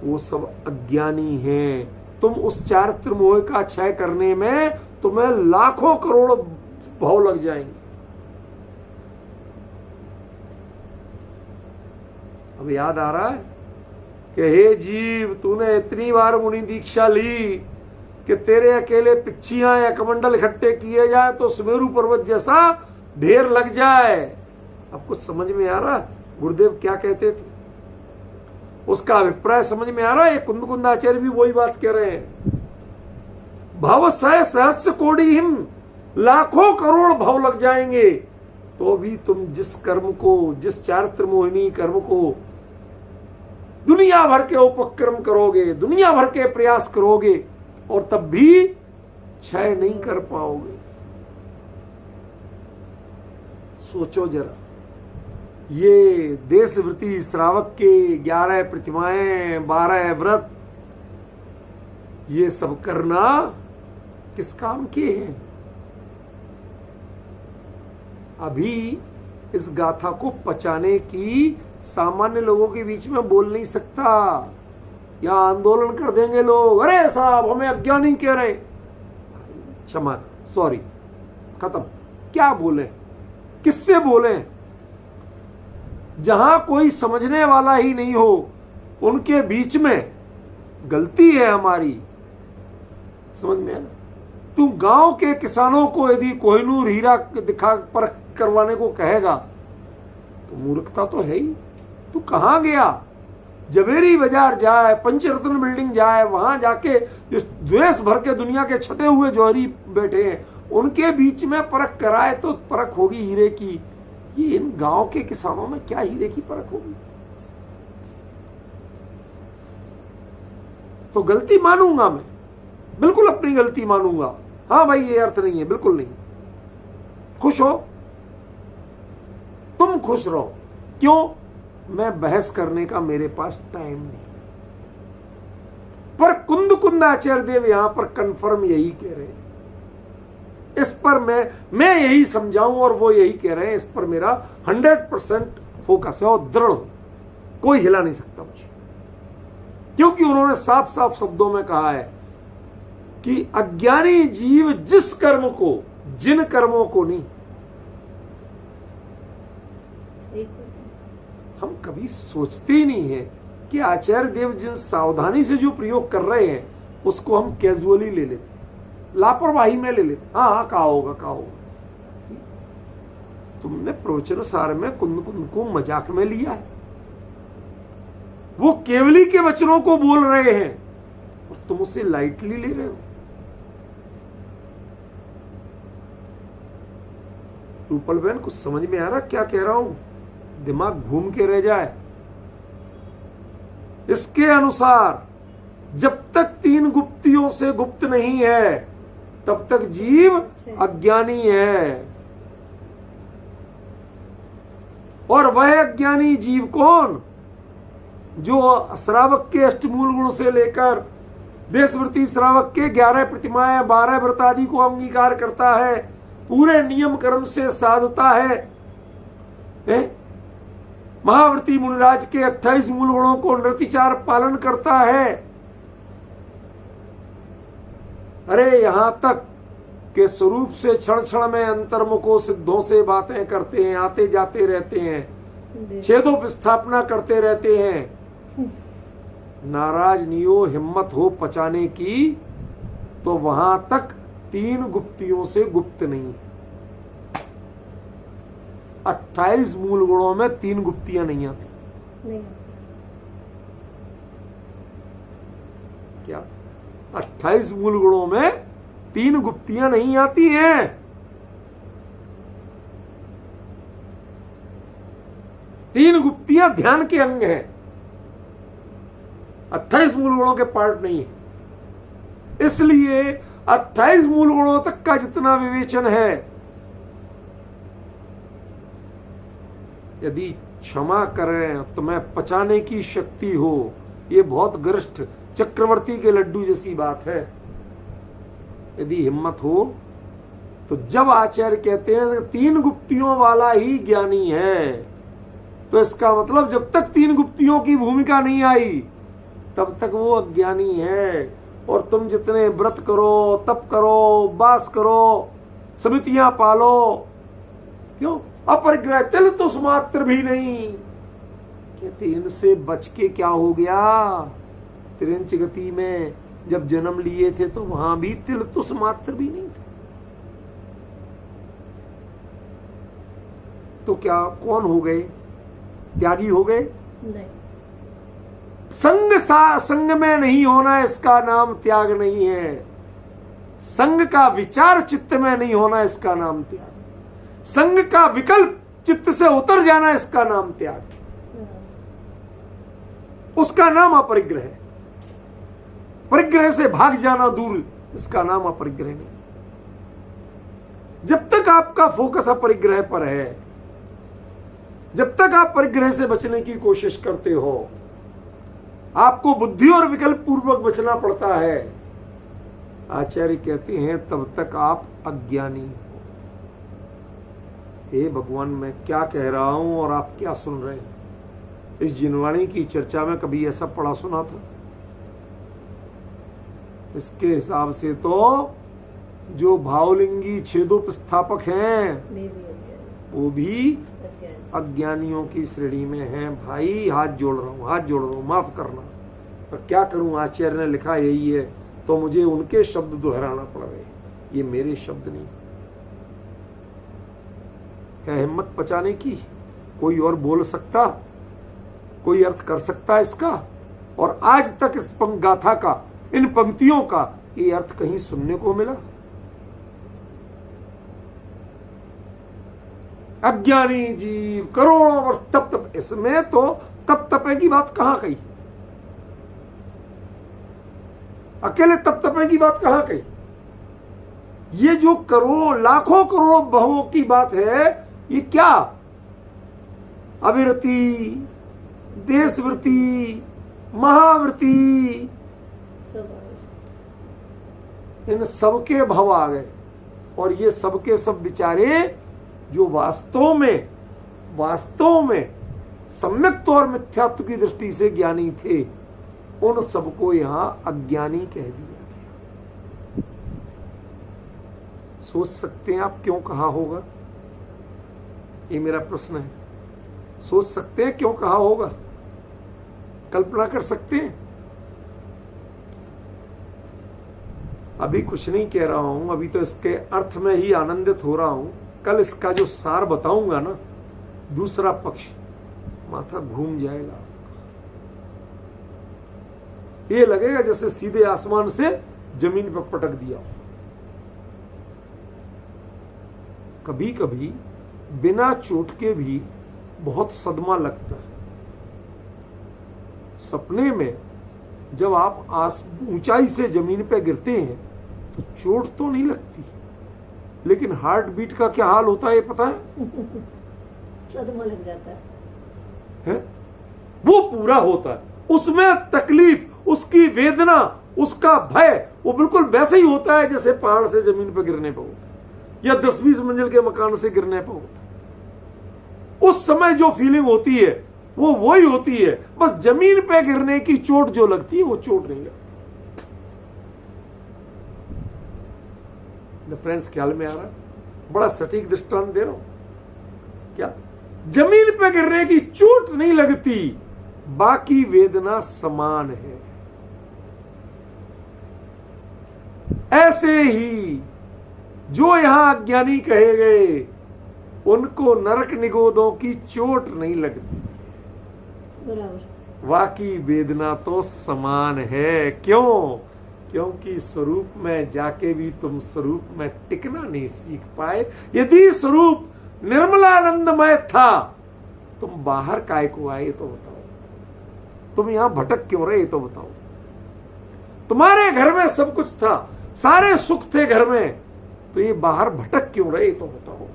वो सब अज्ञानी हैं। तुम उस चारित्र मोह का क्षय करने में तुम्हें लाखों करोड़ भाव लग जाएंगे। अब याद आ रहा है कि हे जीव, तूने इतनी बार मुनि दीक्षा ली कि तेरे अकेले पिच्चियां या कमंडल इकट्ठे किए जाए तो सुमेरु पर्वत जैसा ढेर लग जाए। अब कुछ समझ में आ रहा गुरुदेव क्या कहते थे? उसका अभिप्राय समझ में आ रहा है? ये कुंद आचार्य भी वही बात कह रहे हैं। भव सहस्र कोटि हिम, लाखों करोड़ भाव लग जाएंगे तो भी तुम जिस कर्म को, जिस चारित्र मोहिनी कर्म को दुनिया भर के उपक्रम करोगे, दुनिया भर के प्रयास करोगे, और तब भी क्षय नहीं कर पाओगे। सोचो जरा, ये देशव्रती श्रावक के 11 प्रतिमाएं, 12 व्रत, ये सब करना किस काम के हैं? अभी इस गाथा को पचाने की सामान्य लोगों के बीच में बोल नहीं सकता। या आंदोलन कर देंगे लोग, अरे साहब हमें अज्ञानी कह रहे। क्षमा, सॉरी, खत्म। क्या बोले, किससे बोले? जहां कोई समझने वाला ही नहीं हो उनके बीच में गलती है हमारी। समझ में है ना? तुम गांव के किसानों को यदि कोहिनूर हीरा दिखा परख करवाने को कहेगा तो मूर्खता तो है ही। तू कहां गया? जवेरी बाजार जाए, पंचरत्न बिल्डिंग जाए, वहां जाके जो देश भर के दुनिया के छटे हुए जौहरी बैठे हैं उनके बीच में परख कराए तो परख होगी हीरे की। ये इन गांव के किसानों में क्या हीरे की परख होगी? तो गलती मानूंगा मैं, बिल्कुल अपनी गलती मानूंगा। हाँ भाई, ये अर्थ नहीं है, बिल्कुल नहीं। खुश हो, तुम खुश रहो। क्यों? मैं बहस करने का मेरे पास टाइम नहीं। पर कुंद आचार्य देव यहां पर कंफर्म यही कह रहे हैं। इस पर मैं यही समझाऊं और वो यही कह रहे हैं। इस पर मेरा 100% फोकस है और दृढ़, कोई हिला नहीं सकता मुझे, क्योंकि उन्होंने साफ साफ शब्दों में कहा है कि अज्ञानी जीव जिस कर्म को, जिन कर्मों को नहीं। हम कभी सोचते ही नहीं है कि आचार्य देव जिन सावधानी से जो प्रयोग कर रहे हैं उसको हम कैजुअली ले लेते, लापरवाही में ले लेते। हाँ हाँ कहा होगा कहा होगा। तुमने प्रवचन सार में कुंद कुंद को मजाक में लिया है। वो केवली के वचनों को बोल रहे हैं और तुम उसे लाइटली ले रहे हो। रूपल बहन कुछ समझ में आ रहा क्या कह रहा हूं? दिमाग घूम के रह जाए। इसके अनुसार जब तक 3 गुप्तियों से गुप्त नहीं है तब तक जीव अज्ञानी है। और वह अज्ञानी जीव कौन? जो श्रावक के अष्टमूल गुण से लेकर देशवृत्ति श्रावक के 11 प्रतिमाएं 12 व्रत आदि को अंगीकार करता है, पूरे नियम कर्म से साधता है, महाव्रती मुनिराज के 28 मूल गुणों को नृतिचार पालन करता है। अरे यहां तक के स्वरूप से क्षण क्षण में अंतर्मुखों सिद्धों से बातें करते हैं, आते जाते रहते हैं, छेदोपस्थापना करते रहते हैं। नाराज नियो हिम्मत हो पचाने की, तो वहां तक 3 गुप्तियों से गुप्त नहीं। 28 मूल गुणों में 3 गुप्तियां नहीं आती। नहीं। क्या 28 मूल गुणों में 3 गुप्तियां नहीं आती हैं। तीन गुप्तियां ध्यान के अंग हैं, 28 मूल गुणों के पार्ट नहीं है। इसलिए 28 मूल गुणों तक का जितना विवेचन है, यदि क्षमा करें तो मैं पचाने की शक्ति हो, ये बहुत गरिष्ठ चक्रवर्ती के लड्डू जैसी बात है। यदि हिम्मत हो तो जब आचार्य कहते हैं 3 गुप्तियों वाला ही ज्ञानी है, तो इसका मतलब जब तक 3 गुप्तियों की भूमिका नहीं आई तब तक वो अज्ञानी है। और तुम जितने व्रत करो, तप करो, उपवास करो, समितियां पालो, क्यों अपरिग्रह तिल तो मात्र भी नहीं। कहते इनसे बच के क्या हो गया? त्रिंच गति में जब जन्म लिए थे तो वहां भी तिल तुस मात्र भी नहीं था। तो क्या कौन हो गए? त्यागी हो गए? नहीं। संग में नहीं होना इसका नाम त्याग नहीं है। संग का विचार चित्त में नहीं होना इसका नाम त्याग। संग का विकल्प चित्त से उतर जाना इसका नाम त्याग। उसका नाम अपरिग्रह है। परिग्रह से भाग जाना दूर, इसका नाम अपरिग्रह नहीं। जब तक आपका फोकस अपरिग्रह पर है, जब तक आप परिग्रह से बचने की कोशिश करते हो, आपको बुद्धि और विकल्प पूर्वक बचना पड़ता है, आचार्य कहते हैं तब तक आप अज्ञानी हो। हे भगवान, मैं क्या कह रहा हूं और आप क्या सुन रहे हैं? इस जिनवाणी की चर्चा में कभी ऐसा पढ़ा सुना था? इसके हिसाब से तो जो भावलिंगी छेदोपस्थापक हैं वो भी अज्ञानियों की श्रेणी में हैं। भाई हाथ जोड़ रहा हूं, माफ करना, पर क्या करूं? आचार्य ने लिखा यही है तो मुझे उनके शब्द दोहराना पड़ रहे, ये मेरे शब्द नहीं। क्या हिम्मत पचाने की? कोई और बोल सकता? कोई अर्थ कर सकता इसका? और आज तक इस गाथा का, इन पंक्तियों का ये अर्थ कहीं सुनने को मिला? अज्ञानी जीव करोड़ों वर्ष तप तप, इसमें तो तप तपे की बात कहां कही? अकेले तप तपे की बात कहां कही? ये जो करोड़ लाखों करोड़ों भवों की बात है, ये क्या? अविरति, देशवृत्ति, महावृत्ति, इन सबके भव आ गए। और ये सबके सब विचारे जो वास्तव में सम्यक्त्व और मिथ्यात्व की दृष्टि से ज्ञानी थे, उन सबको यहां अज्ञानी कह दिया गया। सोच सकते हैं आप क्यों कहा होगा? ये मेरा प्रश्न है। सोच सकते हैं क्यों कहा होगा? कल्पना कर सकते हैं? अभी कुछ नहीं कह रहा हूं, अभी तो इसके अर्थ में ही आनंदित हो रहा हूं। कल इसका जो सार बताऊंगा ना, दूसरा पक्ष, माथा घूम जाएगा। ये लगेगा जैसे सीधे आसमान से जमीन पर पटक दिया। कभी कभी बिना चोट के भी बहुत सदमा लगता है। सपने में जब आप ऊंचाई से जमीन पे गिरते हैं तो चोट तो नहीं लगती, लेकिन हार्ट बीट का क्या हाल होता है ये पता है? सदमा लग जाता है? वो पूरा होता है, उसमें तकलीफ, उसकी वेदना, उसका भय वो बिल्कुल वैसे ही होता है जैसे पहाड़ से जमीन पर गिरने पर होता है या 10-20 मंजिल के मकान से गिरने पर होता है। उस समय जो फीलिंग होती है वो वही होती है, बस जमीन पे गिरने की चोट जो लगती है वो चोट नहीं लगती। फ्रेंड्स, ख्याल में आ रहा है? बड़ा सटीक दृष्टांत दे रहा हूं क्या? जमीन पे गिरने की चोट नहीं लगती, बाकी वेदना समान है। ऐसे ही जो यहां अज्ञानी कहे गए उनको नरक निगोदों की चोट नहीं लगती, बराबर। बाकी वेदना तो समान है। क्यों? क्योंकि स्वरूप में जाके भी तुम स्वरूप में टिकना नहीं सीख पाए। यदि स्वरूप निर्मलानंदमय था, तुम बाहर काय को आए तो बताओ? तुम यहां भटक क्यों रहे तो बताओ? तुम्हारे घर में सब कुछ था, सारे सुख थे घर में, तो ये बाहर भटक क्यों रहे तो बताओ?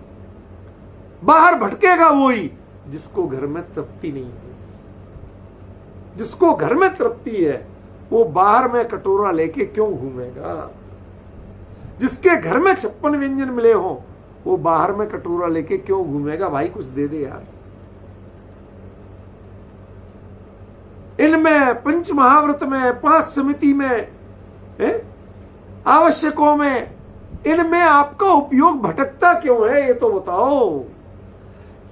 बाहर भटकेगा वही जिसको घर में तृप्ति नहीं है। जिसको घर में तृप्ति है वो बाहर में कटोरा लेके क्यों घूमेगा? जिसके घर में 56 व्यंजन मिले हो वो बाहर में कटोरा लेके क्यों घूमेगा? भाई कुछ दे दे यार। इनमें पंच महाव्रत में, 5 समिति में, आवश्यकों में, इनमें आपका उपयोग भटकता क्यों है ये तो बताओ।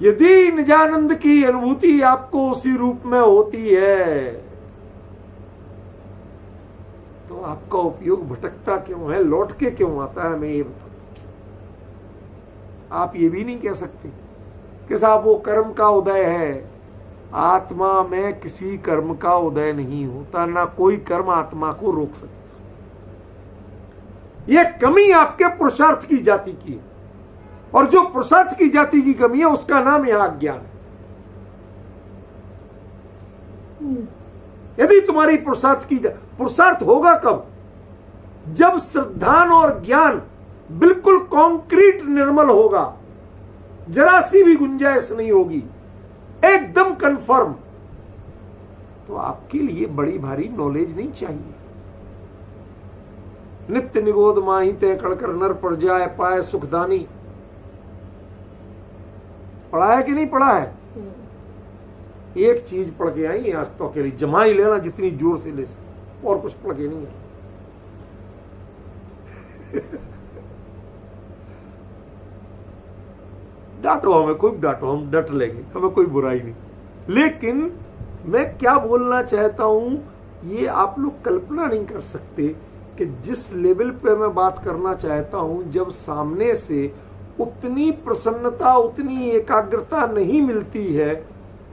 यदि निजानंद की अनुभूति आपको उसी रूप में होती है तो आपका उपयोग भटकता क्यों है, लौट के क्यों आता है, मैं ये बताऊं। आप ये भी नहीं कह सकते कि साहब वो कर्म का उदय है। आत्मा में किसी कर्म का उदय नहीं होता, ना कोई कर्म आत्मा को रोक सकता। यह कमी आपके पुरुषार्थ की जाति की है, और जो पुरुषार्थ की जाति की कमी है उसका नाम यहां अज्ञान है। यदि तुम्हारी पुरुषार्थ होगा कब? जब श्रद्धान और ज्ञान बिल्कुल कॉन्क्रीट निर्मल होगा, जरा सी भी गुंजाइश नहीं होगी, एकदम कंफर्म, तो आपके लिए बड़ी भारी नॉलेज नहीं चाहिए। नित्य निगोद माही तय कड़कर नर पड़ जाए पाए सुखदानी, पढ़ा है कि नहीं पढ़ा है? एक चीज पढ़ के आई आज तो अकेली जमा ही लेना जितनी जोर से ले सके, और कुछ पढ़ के नहीं है। डांटो हमें, कोई डांटो, हम डट लेंगे, हमें कोई बुराई नहीं। लेकिन मैं क्या बोलना चाहता हूं ये आप लोग कल्पना नहीं कर सकते कि जिस लेवल पे मैं बात करना चाहता हूं, जब सामने से उतनी प्रसन्नता, उतनी एकाग्रता नहीं मिलती है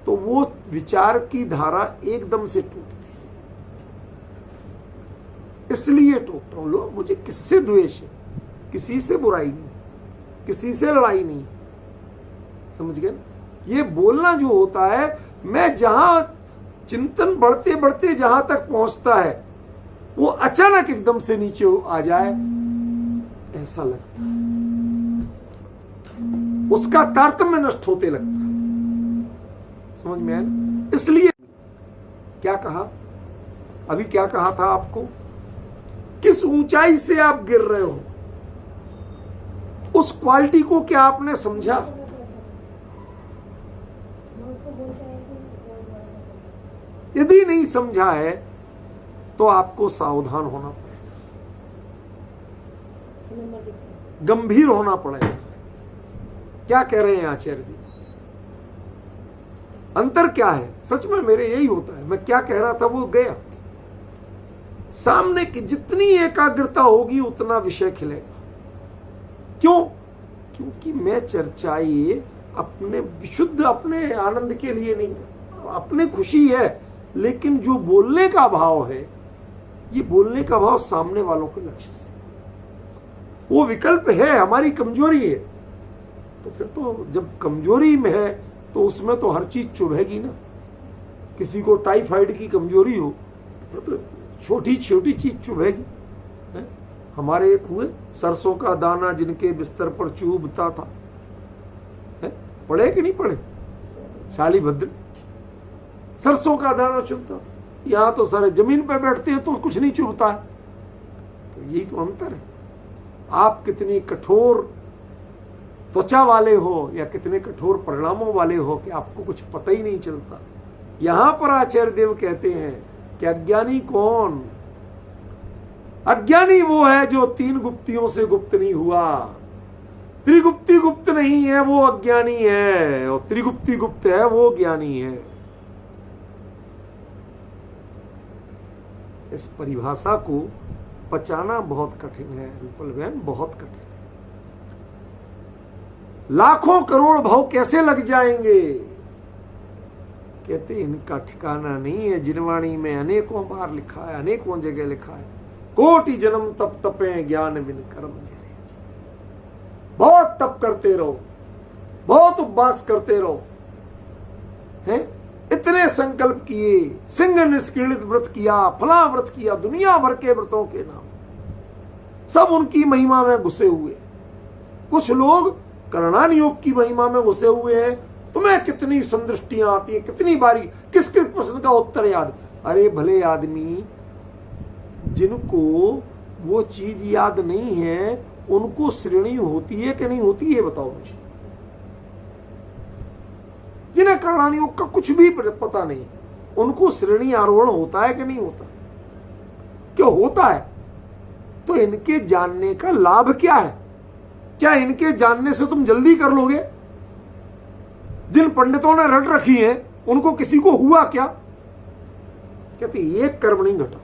तो वो विचार की धारा एकदम से टूटती है। इसलिए टूटता हूं। लोग मुझे किससे द्वेष है? किसी से बुराई नहीं, किसी से लड़ाई नहीं, समझ गए? ये बोलना जो होता है, मैं जहां चिंतन बढ़ते बढ़ते जहां तक पहुंचता है वो अचानक एकदम से नीचे आ जाए ऐसा लगता है, उसका तारतम्य नष्ट होते लगता है। समझ में आया? इसलिए क्या कहा अभी, क्या कहा था आपको? किस ऊंचाई से आप गिर रहे हो, उस क्वालिटी को क्या आपने समझा? यदि नहीं समझा है तो आपको सावधान होना पड़ेगा, गंभीर होना पड़ेगा। क्या कह रहे हैं आचार्य जी? अंतर क्या है? सच में मेरे यही होता है, मैं क्या कह रहा था वो गया। सामने की जितनी एकाग्रता होगी उतना विषय खिलेगा। क्यों? क्योंकि मैं चर्चाई अपने विशुद्ध अपने आनंद के लिए नहीं, अपनी खुशी है, लेकिन जो बोलने का भाव है, ये बोलने का भाव सामने वालों के लक्ष्य से, वो विकल्प है, हमारी कमजोरी है। तो फिर तो जब कमजोरी में है तो उसमें तो हर चीज चुभेगी ना। किसी को टाइफाइड की कमजोरी हो तो फिर तो छोटी छोटी चीज चुभेगी। हमारे एक हुए, सरसों का दाना जिनके बिस्तर पर चुभता था, पढ़े कि नहीं पढ़े? शालीभद्र, सरसों का दाना चुभता था। यहां तो सारे जमीन पे बैठते हैं तो कुछ नहीं चुभता है। तो यही तो अंतर है। आप कितनी कठोर त्वचा वाले हो या कितने कठोर परिणामों वाले हो कि आपको कुछ पता ही नहीं चलता। यहां पर आचार्य देव कहते हैं कि अज्ञानी कौन? अज्ञानी वो है जो तीन गुप्तियों से गुप्त नहीं हुआ। त्रिगुप्ती गुप्त नहीं है वो अज्ञानी है, और त्रिगुप्ती गुप्त है वो ज्ञानी है। इस परिभाषा को पचाना बहुत कठिन है रूपल बहन, बहुत कठिन। लाखों करोड़ भव कैसे लग जाएंगे? कहते इनका ठिकाना नहीं है। जिनवाणी में अनेकों बार लिखा है, अनेकों जगह लिखा है, कोटि जन्म तप तपे ज्ञान बिन कर्म जरे। बहुत तप करते रहो, बहुत उपवास करते रहो, हैं? इतने संकल्प किए, सिंह निष्क्रियत व्रत किया, फला व्रत किया, दुनिया भर के व्रतों के नाम, सब उनकी महिमा में घुसे हुए। कुछ लोग करणान योग की महिमा में घुसे हुए हैं। तुम्हें कितनी संदृष्टियां आती है, कितनी बारी, किस किस प्रश्न का उत्तर याद। अरे भले आदमी, जिनको वो चीज याद नहीं है उनको श्रेणी होती है कि नहीं होती है? बताओ मुझे। जिन्हें करणान योग का कुछ भी पता नहीं, उनको श्रेणी आरोहण होता है कि नहीं होता? क्यों होता है? तो इनके जानने का लाभ क्या है? क्या इनके जानने से तुम जल्दी कर लोगे? जिन पंडितों ने रट रखी है उनको किसी को हुआ क्या? कहते एक कर्म नहीं घटा।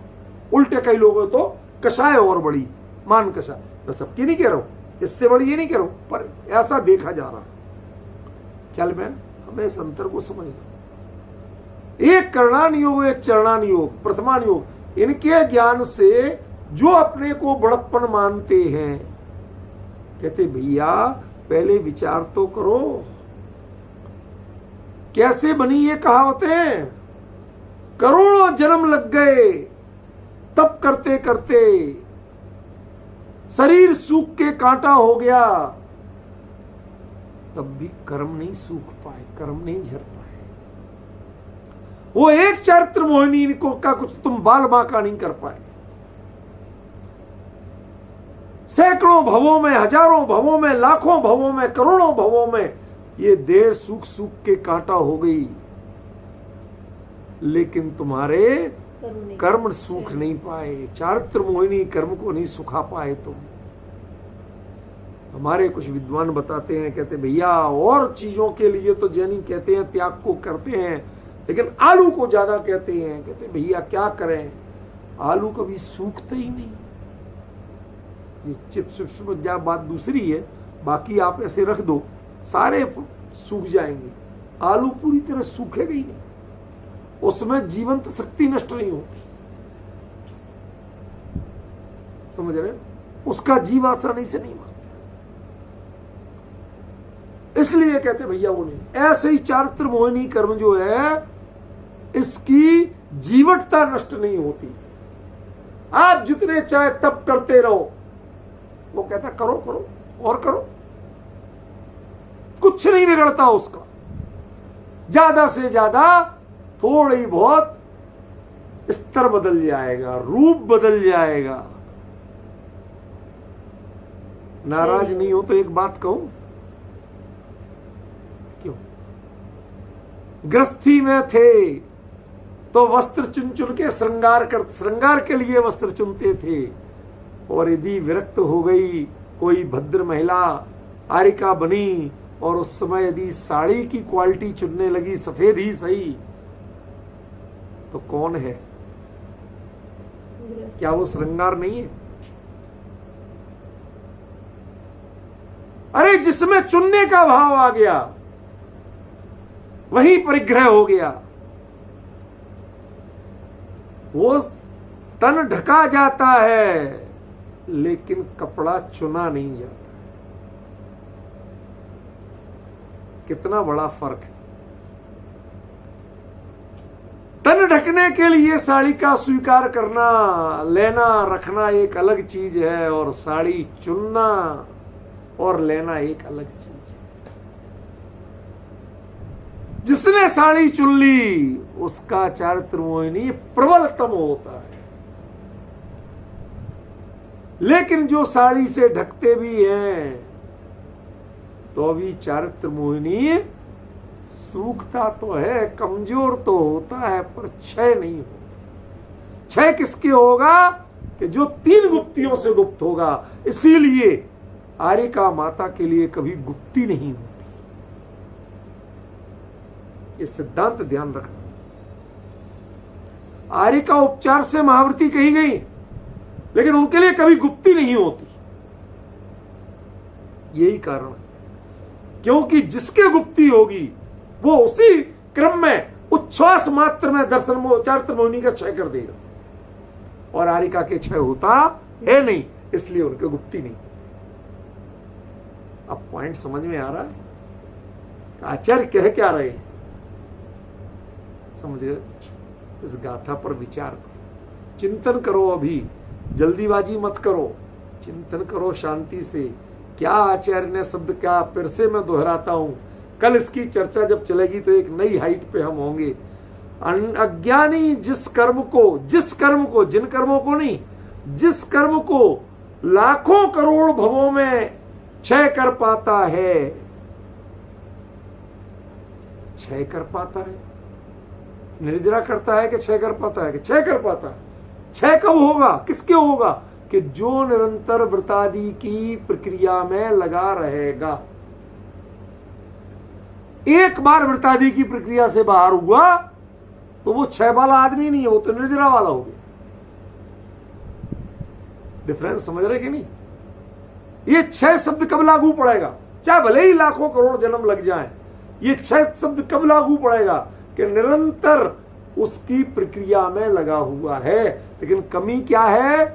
उल्टे कई लोगों तो कषाय और बड़ी, मान कषाय। मैं सबकी नहीं कह रहा हूं, इससे बड़ी ये नहीं कह रहा हूं, पर ऐसा देखा जा रहा। ख्याल में हमें इस अंतर को समझना। एक करणान योग, एक चरणान योग, प्रथमान योग, इनके ज्ञान से जो अपने को बड़प्पन मानते हैं, कहते भैया पहले विचार तो करो। कैसे बनी ये कहावतें? करोड़ों जन्म लग गए तप करते करते, शरीर सूख के कांटा हो गया, तब भी कर्म नहीं सूख पाए, कर्म नहीं झर पाए। वो एक चारित्र मोहिनी को का कुछ तुम बाल बांका नहीं कर पाए। सैकड़ों भवों में, हजारों भवों में, लाखों भवों में, करोड़ों भवों में ये देह सूख सूख के कांटा हो गई, लेकिन तुम्हारे कर्म सूख नहीं पाए। चारित्र मोहिनी कर्म को नहीं सुखा पाए तुम। हमारे कुछ विद्वान बताते हैं, कहते भैया और चीजों के लिए तो जैनी कहते हैं त्याग को करते हैं, लेकिन आलू को ज्यादा कहते हैं। कहते भैया क्या करें, आलू कभी सूखते ही नहीं। ये चिप्स बात दूसरी है, बाकी आप ऐसे रख दो सारे सूख जाएंगे, आलू पूरी तरह सूखेगा ही नहीं। उसमें जीवंत शक्ति नष्ट नहीं होती, समझ रहे? उसका जीव आसानी से नहीं मरता। इसलिए कहते भैया वो नहीं। ऐसे ही चारित्र मोहिनी कर्म जो है, इसकी जीवटता नष्ट नहीं होती। आप जितने चाहे तप करते रहो, वो कहता करो करो और करो, कुछ नहीं बिगड़ता उसका। ज्यादा से ज्यादा थोड़ी बहुत स्तर बदल जाएगा, रूप बदल जाएगा। नाराज नहीं हो तो एक बात कहूं, क्यों? गृहस्थी में थे तो वस्त्र चुन चुन के श्रृंगार के लिए वस्त्र चुनते थे, और यदि विरक्त हो गई कोई भद्र महिला आरिका बनी और उस समय यदि साड़ी की क्वालिटी चुनने लगी, सफेद ही सही, तो कौन है? क्या वो श्रृंगार नहीं है? अरे जिसमें चुनने का भाव आ गया वही परिग्रह हो गया। वो तन ढका जाता है लेकिन कपड़ा चुना नहीं जाता। कितना बड़ा फर्क है। तन ढकने के लिए साड़ी का स्वीकार करना, लेना, रखना एक अलग चीज है और साड़ी चुनना और लेना एक अलग चीज है। जिसने साड़ी चुन ली उसका चारित्र मोहिनी प्रबलतम होता है। लेकिन जो साड़ी से ढकते भी हैं तो अभी चारित्र मोहिनी सूखता तो है, कमजोर तो होता है, पर क्षय नहीं होगा। क्षय किसके होगा? कि जो 3 गुप्तियों से गुप्त होगा। इसीलिए आर्यिका माता के लिए कभी गुप्ती नहीं होती। ये सिद्धांत ध्यान रखना। आर्यिका उपचार से महावृति कही गई लेकिन उनके लिए कभी गुप्ती नहीं होती। यही कारण है, क्योंकि जिसके गुप्ती होगी वो उसी क्रम में उच्छ्वास मात्र में दर्शन चारित्र मोहिनी का क्षय कर देगा और आर्यिका के क्षय होता है नहीं, इसलिए उनके गुप्ती नहीं। अब पॉइंट समझ में आ रहा है? आचार्य कह क्या रहे हैं? समझ गए? इस गाथा पर विचार करो, चिंतन करो। अभी जल्दीबाजी मत करो, चिंतन करो शांति से। क्या आचार्य ने शब्द क्या, फिर से मैं दोहराता हूं, कल इसकी चर्चा जब चलेगी तो एक नई हाइट पे हम होंगे। अज्ञानी जिन कर्मों को नहीं, जिस कर्म को लाखों करोड़ भवों में क्षय कर पाता है, क्षय कर पाता है। निर्जरा करता है कि क्षय कर पाता है? कि क्षय कर पाता है। क्षय कब होगा? किसके होगा? कि जो निरंतर व्रतादि की प्रक्रिया में लगा रहेगा। एक बार व्रतादि की प्रक्रिया से बाहर हुआ तो वो क्षय वाला आदमी नहीं है, वो तो निर्जरा वाला हो गया। डिफरेंस समझ रहे कि नहीं? ये क्षय शब्द कब लागू पड़ेगा? चाहे भले ही लाखों करोड़ जन्म लग जाएं, ये क्षय शब्द कब लागू पड़ेगा? कि निरंतर उसकी प्रक्रिया में लगा हुआ है। लेकिन कमी क्या है?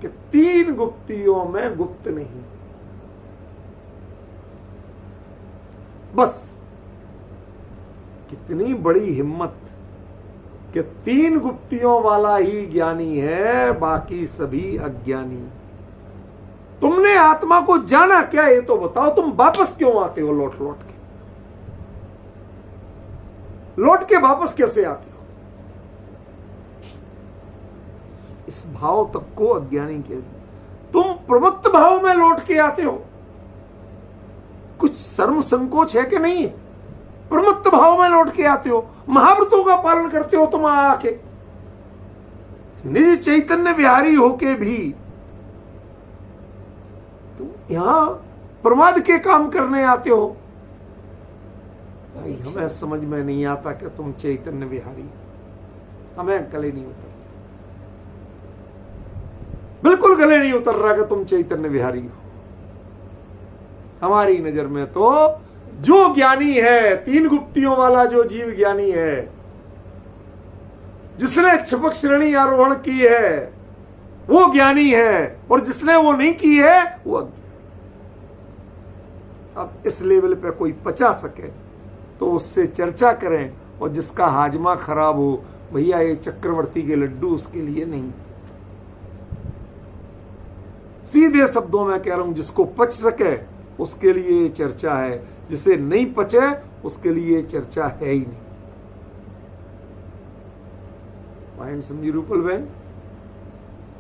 कि 3 गुप्तियों में गुप्त नहीं। बस कितनी बड़ी हिम्मत कि 3 गुप्तियों वाला ही ज्ञानी है, बाकी सभी अज्ञानी। तुमने आत्मा को जाना क्या, ये तो बताओ। तुम वापस क्यों आते हो? लौट के वापस कैसे आते हो? इस भाव तक को अज्ञानी कहते। तुम प्रवृत्त भाव में लौट के आते हो। कुछ शर्म संकोच है कि नहीं? प्रवृत्त भाव में लौट के आते हो, महाव्रतों का पालन करते हो। तुम आके निज चैतन्य विहारी होके भी तुम यहां प्रमाद के काम करने आते हो। हमें समझ में नहीं आता कि तुम चैतन्य विहारी, हमें गले नहीं उतर, बिल्कुल गले नहीं उतर रहा कि तुम चैतन्य विहारी हो। हमारी नजर में तो जो ज्ञानी है, 3 गुप्तियों वाला जो जीव ज्ञानी है, जिसने क्षपक श्रेणी आरोहण की है वो ज्ञानी है, और जिसने वो नहीं की है वो अज्ञानी। अब इस लेवल पे कोई पचा सके तो उससे चर्चा करें, और जिसका हाजमा खराब हो, भैया ये चक्रवर्ती के लड्डू उसके लिए नहीं। सीधे शब्दों में कह रहा हूं, जिसको पच सके उसके लिए चर्चा है, जिसे नहीं पचे उसके लिए चर्चा है ही नहीं। पॉइंट समझी रूपल बहन?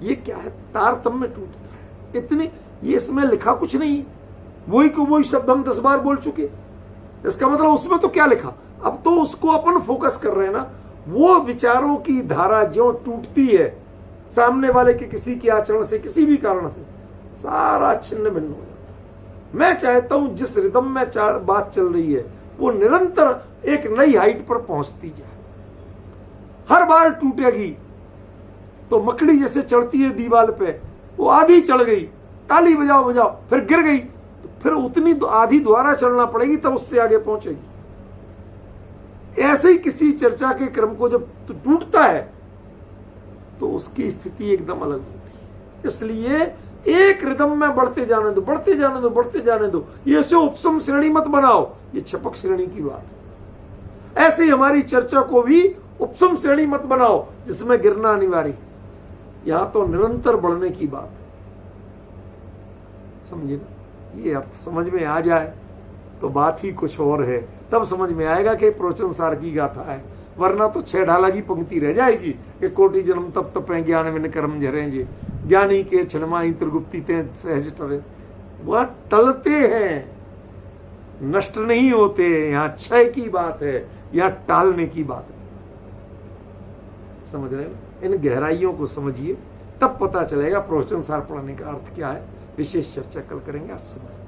ये क्या है? तारतम्य टूटता है। इतने ये इसमें लिखा कुछ नहीं, वही को वही शब्द हम 10 बार बोल चुके। इसका मतलब उसमें तो क्या लिखा? अब तो उसको अपन फोकस कर रहे हैं ना। वो विचारों की धारा जो टूटती है सामने वाले के किसी के आचरण से, किसी भी कारण से, सारा छिन्न भिन्न हो जाता है। मैं चाहता हूं जिस रिदम में बात चल रही है वो निरंतर एक नई हाइट पर पहुंचती जाए। हर बार टूटेगी तो मकड़ी जैसे चढ़ती है दीवार पे, वो आधी चढ़ गई, ताली बजाओ बजाओ, फिर गिर गई, तो फिर उतनी आधी दोबारा चढ़ना पड़ेगी तब उससे आगे पहुंचेगी। ऐसे ही किसी चर्चा के क्रम को जब टूटता है तो उसकी स्थिति एकदम अलग होती है। इसलिए एक रिदम में बढ़ते जाने दो, बढ़ते जाने दो, बढ़ते जाने दो। ये ऐसे उपसम श्रेणी मत बनाओ, ये छपक श्रेणी की बात है। ऐसे ही हमारी चर्चा को भी उपसम श्रेणी मत बनाओ जिसमें गिरना अनिवार्य। यहां तो निरंतर बढ़ने की बात है, समझे ना? ये अर्थ समझ में आ जाए तो बात ही कुछ और है। तब समझ में आएगा कि प्रवचन सार की गाथा है, वरना तो 6 ढाला की पंक्ति रह जाएगी कि कोटि जन्म तप तपें ज्ञान विन कर्म झरेंगे, ज्ञानी के छलमाई त्रिगुप्ती ते सहज टले। वह टलते हैं, नष्ट नहीं होते। यहाँ क्षय की बात है, यहाँ टालने की बात है। समझ रहे हैं? इन गहराइयों को समझिए, तब पता चलेगा प्रवचन सार पढ़ने का अर्थ क्या है। विशेष चर्चा कल करेंगे। आज समय